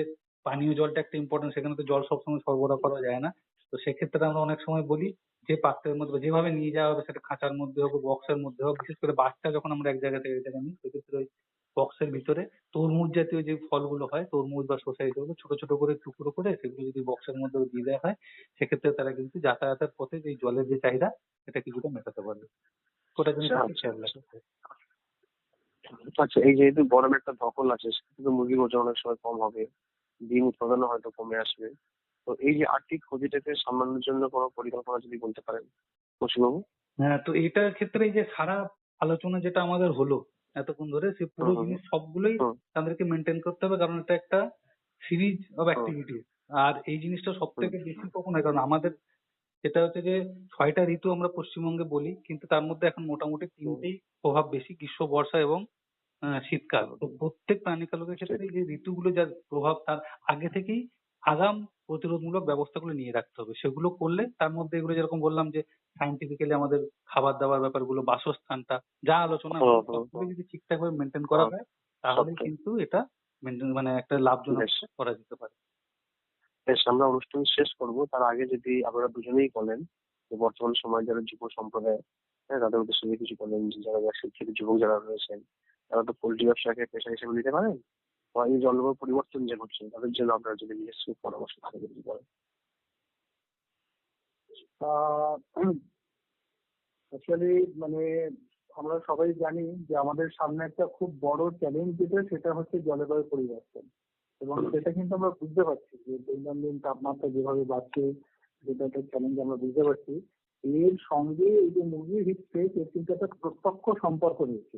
পানীয় জলটা একটা ইম্পর্টেন্ট, সেখানে তো জল সবসময় সরবরাহ করা যায় না। তো সেক্ষেত্রে আমরা অনেক সময় বলি যে পাত্রের মধ্যে বা যেভাবে নিয়ে যাওয়া হবে, সেটা খাঁচার মধ্যে হোক, বক্সের মধ্যে হোক, বিশেষ করে বাচ্চা যখন আমরা এক জায়গা থেকে এক জায়গায় নিই, সেক্ষেত্রে ওই বক্সের ভিতরে তরমুজ জাতীয় যে ফলগুলো হয়, তরমুজ বা শসা, এগুলো ছোট ছোট করে টুকরো করে সেগুলো যদি বক্সের মধ্যে দিয়ে দেওয়া হয়, সেক্ষেত্রে তারা কিন্তু যাতায়াতের পথে যে জলের যে চাহিদা সেটা কিছুটা মেটাতে পারবে। ওটা কিন্তু খেয়াল রাখতে হবে। আচ্ছা, এই যেহেতু গরমে একটা ধকল আছে, সেক্ষেত্রে তো মুরগির ওজন অনেক সময় কম হবে, ডিম উৎপাদনও হয়তো কমে আসবে। তো এই যে আর্থিক ক্ষতিটাকে সামলানোর জন্য কোনো পরিকল্পনা যদি বলতে পারেন কৌশিকবাবু। হ্যাঁ, তো এটার ক্ষেত্রে এই যে সারা আলোচনা যেটা আমাদের হলো এতক্ষণ ধরে, সে পুরো হুম হুম জিনিস সবগুলোই হুম তাদেরকে মেনটেন করতে হবে, কারণ এটা একটা সিরিজ অফ হুম অ্যাক্টিভিটিস। আর এই জিনিসটা সব হুম থেকে বেশি কখন হয়, কারণ আমাদের যেটা হচ্ছে যে 6টা ঋতু আমরা পশ্চিমবঙ্গে বলি, কিন্তু তার মধ্যে এখন মোটামুটি হুম তিনটেই প্রভাব বেশি, গ্রীষ্ম, বর্ষা এবং শীতকাল। হুম তো হুম। প্রত্যেক প্রাণীকালকের ক্ষেত্রে ঠিক। এই যে ঋতুগুলো যার প্রভাব, তার আগে থেকেই আগাম প্রতিরোধমূলক ব্যবস্থাগুলো নিয়ে রাখতে হবে। সেগুলো করলে তার মধ্যে এগুলো যেরকম বললাম যে সায়েন্টিফিক্যালি আমাদের খাবার দাবার ব্যাপারগুলো, বাসস্থানটা, যা আলোচনা হুম হলো হুম সবগুলো হুম যদি ঠিকঠাক ভাবে মেনটেন করা হুম। যায়, তাহলেই সবটাই। কিন্তু এটা মেনটেন মানে একটা লাভজনক বেশ করা যেতে পারে। বেশ, আমরা অনুষ্ঠান শেষ করব, তার আগে যদি আপনারা দুজনেই বলেন যে বর্তমান সময়ে যারা যুব সম্প্রদায়, হ্যাঁ, তাদের উদ্দেশ্যে যদি কিছু বলেন যে যারা শিক্ষিত যুবক যারা রয়েছেন, তারা তো পোল্ট্রি ব্যবসাকে পেশা হিসেবে নিতে পারেন, বা এই জলবায়ু পরিবর্তন যে ঘটছে তাদের জন্য আপনারা যদি নিজস্ব পরামর্শ থাকে যদি বলেন। অ্যাকচুয়ালি মানে আমরা সবাই জানি যে আমাদের সামনে একটা খুব বড় চ্যালেঞ্জ যেটা, সেটা হচ্ছে জলবায়ু পরিবর্তন। এবং সেটা কিন্তু আমরা বুঝতে পারছি যে দৈনন্দিন তাপমাত্রা যেভাবে বাড়ছে, যেটা একটা চ্যালেঞ্জ আমরা বুঝতে পারছি। এর সঙ্গে এই যে মুরগির হিট স্ট্রোক, এর কিন্তু একটা প্রত্যক্ষ সম্পর্ক রয়েছে।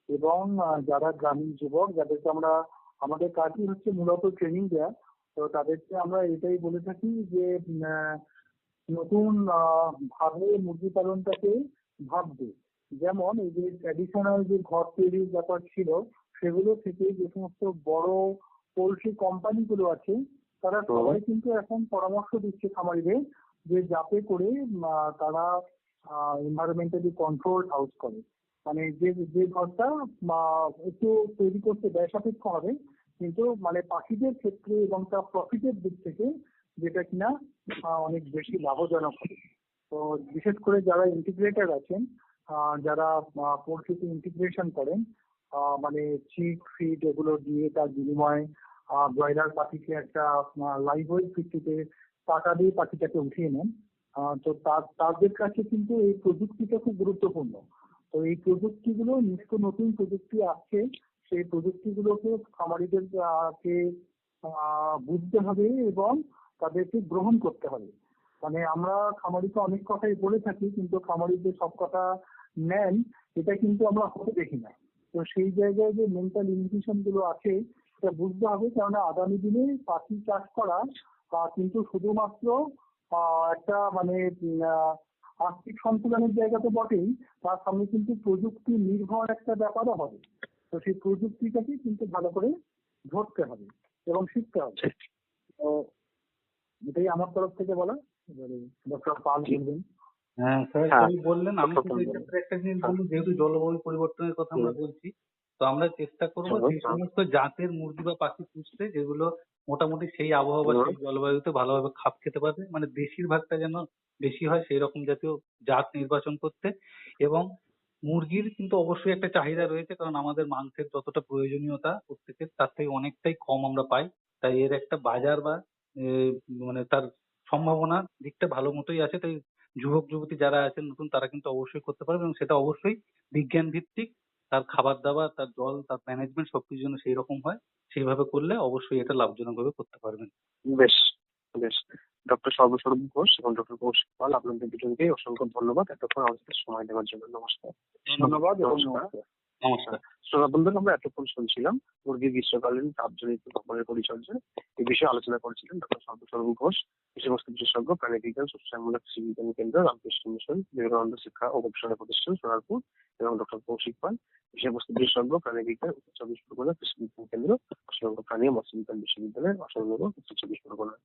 এবং যারা গ্রামীণ যুবক, যাদেরকে আমরা, আমাদের কাজই হচ্ছে মূলত ট্রেনিং দেওয়া, তো তাদেরকে আমরা এটাই বলে থাকি যে নতুন ভাবে মুরগি পালনটাকে ভাববে। যেমন এই যে ট্র্যাডিশনাল যে ঘর তৈরির ব্যাপার ছিল, সেগুলো থেকে যে সমস্ত বড় পোল্ট্রি কোম্পানিগুলো আছে, তারা সবাই কিন্তু এখন পরামর্শ দিচ্ছে খামারিদের যে যাতে করে তারা এনভায়রনমেন্টালি কন্ট্রোল হাউস করে। মানে যে যে ঘরটা একটু তৈরি করতে ব্যয় সাপেক্ষ হবে, কিন্তু মানে পাখিদের ক্ষেত্রে এবং তার প্রফিটের দিক থেকে যেটা কিনা অনেক বেশি লাভজনক হবে। তো বিশেষ করে যারা ইন্টিগ্রেটর আছেন, যারা পোল্ট্রিতে ইন্টিগ্রেশন করেন, মানে চিক ফিড এগুলো দিয়ে তার বিনিময়ে ব্রয়লার পাখিকে একটা লাইভ ওয়েট ভিত্তিতে টাকা দিয়ে পাখিটাকে উঠিয়ে নেন। তো তাদের কাছে কিন্তু এই প্রযুক্তিটা খুব গুরুত্বপূর্ণ। তো এই প্রযুক্তিগুলো, নিত্য নতুন প্রযুক্তি আসছে, সেই প্রযুক্তিগুলোকে খামারিদের কে বুঝতে হবে এবং তাদেরকে গ্রহণ করতে হবে। মানে আমরা খামারিকে অনেক কথাই বলে থাকি, কিন্তু খামারি যে সব কথা নেন এটা কিন্তু আমরা হতে দেখি না। তো সেই জায়গায় যে মেন্টাল লিমিটেশন গুলো আছে সেটা বুঝতে হবে, কেননা আগামী দিনে পাখি চাষ করা কিন্তু শুধুমাত্র একটা মানে আর্থিক সন্তুলনের জায়গা তো বটেই, তার সঙ্গে কিন্তু প্রযুক্তি নির্ভর একটা ব্যাপারও হবে। তো সেই প্রযুক্তিটাকে কিন্তু ভালো করে ধরতে হবে এবং শিখতে হবে। তো এটাই আমার তরফ থেকে বলা। এবারে ডক্টর পাল বলবেন। হ্যাঁ স্যার, হ্যাঁ, সবই বললেন। আমি প্রথম শুধু এই বলুন। ক্ষেত্রে একটা জিনিস হ্যাঁ। বলবো, যেহেতু জলবায়ু পরিবর্তনের কথা হুম আমরা বলছি, তো আমরা চেষ্টা করবো হুম সেই সমস্ত জাতের মুরগি বা পাখি পুষতে যেগুলো মোটামুটি সেই আবহাওয়া বা হুম সেই জলবায়ুতে ভালোভাবে খাপ খেতে পারবে, মানে বেশিরভাগটা যেন বেশি হয় সেই রকম জাতীয় জাত নির্বাচন করতে। এবং মুরগির কিন্তু অবশ্যই একটা চাহিদা রয়েছে, কারণ আমাদের মাংসের যতটা প্রয়োজনীয়তা প্রত্যেকের তার থেকে অনেকটাই কম আমরা পাই। তাই এর একটা বাজার বা এ, মানে তার সম্ভাবনার দিকটা ভালো মতোই আছে। তাই যুবক যুবতী যারা আছেন নতুন, তারা কিন্তু অবশ্যই করতে পারবে, এবং সেটা অবশ্যই বিজ্ঞান ভিত্তিক। তার খাবার দাবার, তার জল, তার ম্যানেজমেন্ট সবকিছু যেন সেই রকম হয়, সেইভাবে করলে অবশ্যই এটা লাভজনক ভাবে করতে পারবেন। বেশ বেশ। ডক্টর সর্বস্বরূপ ঘোষ এবং ডক্টর কৌশিক পাল, আপনাদের দুজনকে অসংখ্য ধন্যবাদ এতক্ষণ আমাদের সময় দেওয়ার জন্য। নমস্কার। ধন্যবাদ এবং নমস্কার। নমস্কার। নমস্কার। শ্রোতা বন্ধুরা, আমরা এতক্ষণ শুনছিলাম মুরগির গ্রীষ্মকালীন তাপজনিত ধকলের পরিচর্যা, এই বিষয়ে আলোচনা করেছিলেন ডক্টর সর্বস্বরূপ ঘোষ, বিষয়বস্তু বিশেষজ্ঞ, প্রাণীবিজ্ঞান, সুশামূলক কৃষি বিজ্ঞান কেন্দ্র, রামকৃষ্ণ মিশন, বিবেকানন্দ শিক্ষা ও গবেষণা প্রতিষ্ঠান, সোনারপুর, এবং ডক্টর কৌশিক পাল, বিষয়বস্তু বিশেষজ্ঞ, প্রাণীবিজ্ঞান, উত্তর চব্বিশ পরগনা কৃষি বিজ্ঞান কেন্দ্র, অসংখ্য প্রাণী ও মৎস্য বিজ্ঞান বিশ্ববিদ্যালয়, অসংখ্য উত্তর চব্বিশ পরগনা।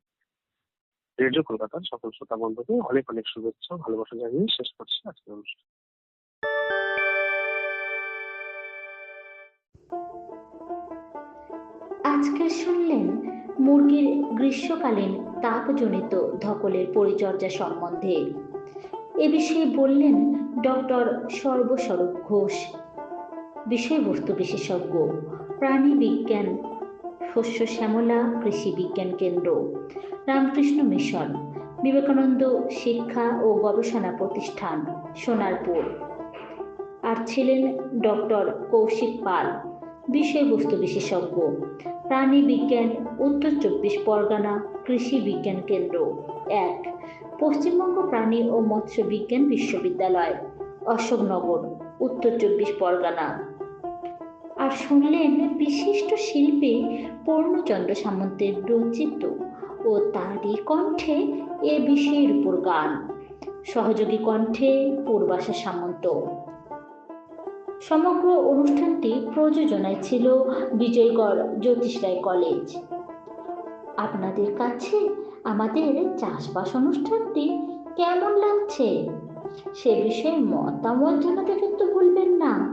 রেডিও কলকাতার সকল শ্রোতা বন্ধুকে অনেক অনেক শুভেচ্ছা ও ভালোবাসা জানিয়ে শেষ করছি আজকের অনুষ্ঠান। আজকে শুনলেন মুরগির গ্রীষ্মকালীন তাপজনিত ধকলের পরিচর্যা সম্বন্ধে। এ বিষয়ে বললেন ডক্টর সর্বস্বরূপ ঘোষ, বিষয়বস্তু বিশেষজ্ঞ, প্রাণী বিজ্ঞান, শস্য শ্যামলা কৃষি বিজ্ঞান কেন্দ্র, রামকৃষ্ণ মিশন, বিবেকানন্দ শিক্ষা ও গবেষণা প্রতিষ্ঠান, সোনারপুর। আর ছিলেন ডক্টর কৌশিক পাল, বিষয়বস্তু বিশেষজ্ঞ, প্রাণী বিজ্ঞান, উত্তর চব্বিশ পরগনা কৃষি বিজ্ঞান কেন্দ্র 1, পশ্চিমবঙ্গ প্রাণী ও মৎস্য বিজ্ঞান বিশ্ববিদ্যালয়, অশোকনগর, উত্তর 24 পরগনা। আর শুনলেন বিশিষ্ট শিল্পী পূর্ণচন্দ্র সামন্তের রচিত ও তারই কণ্ঠে এ বিষয়ের উপর গান, সহযোগী কণ্ঠে পূর্বাশা সামন্ত। সমগ্র অনুষ্ঠানটি প্রযোজনায় ছিল বিজয়গড় জ্যোতিষ রায় কলেজ। আপনাদের কাছে আমাদের চাষবাস অনুষ্ঠানটি কেমন লাগছে সে বিষয়ে মতামত জানাতে কিন্তু ভুলবেন না।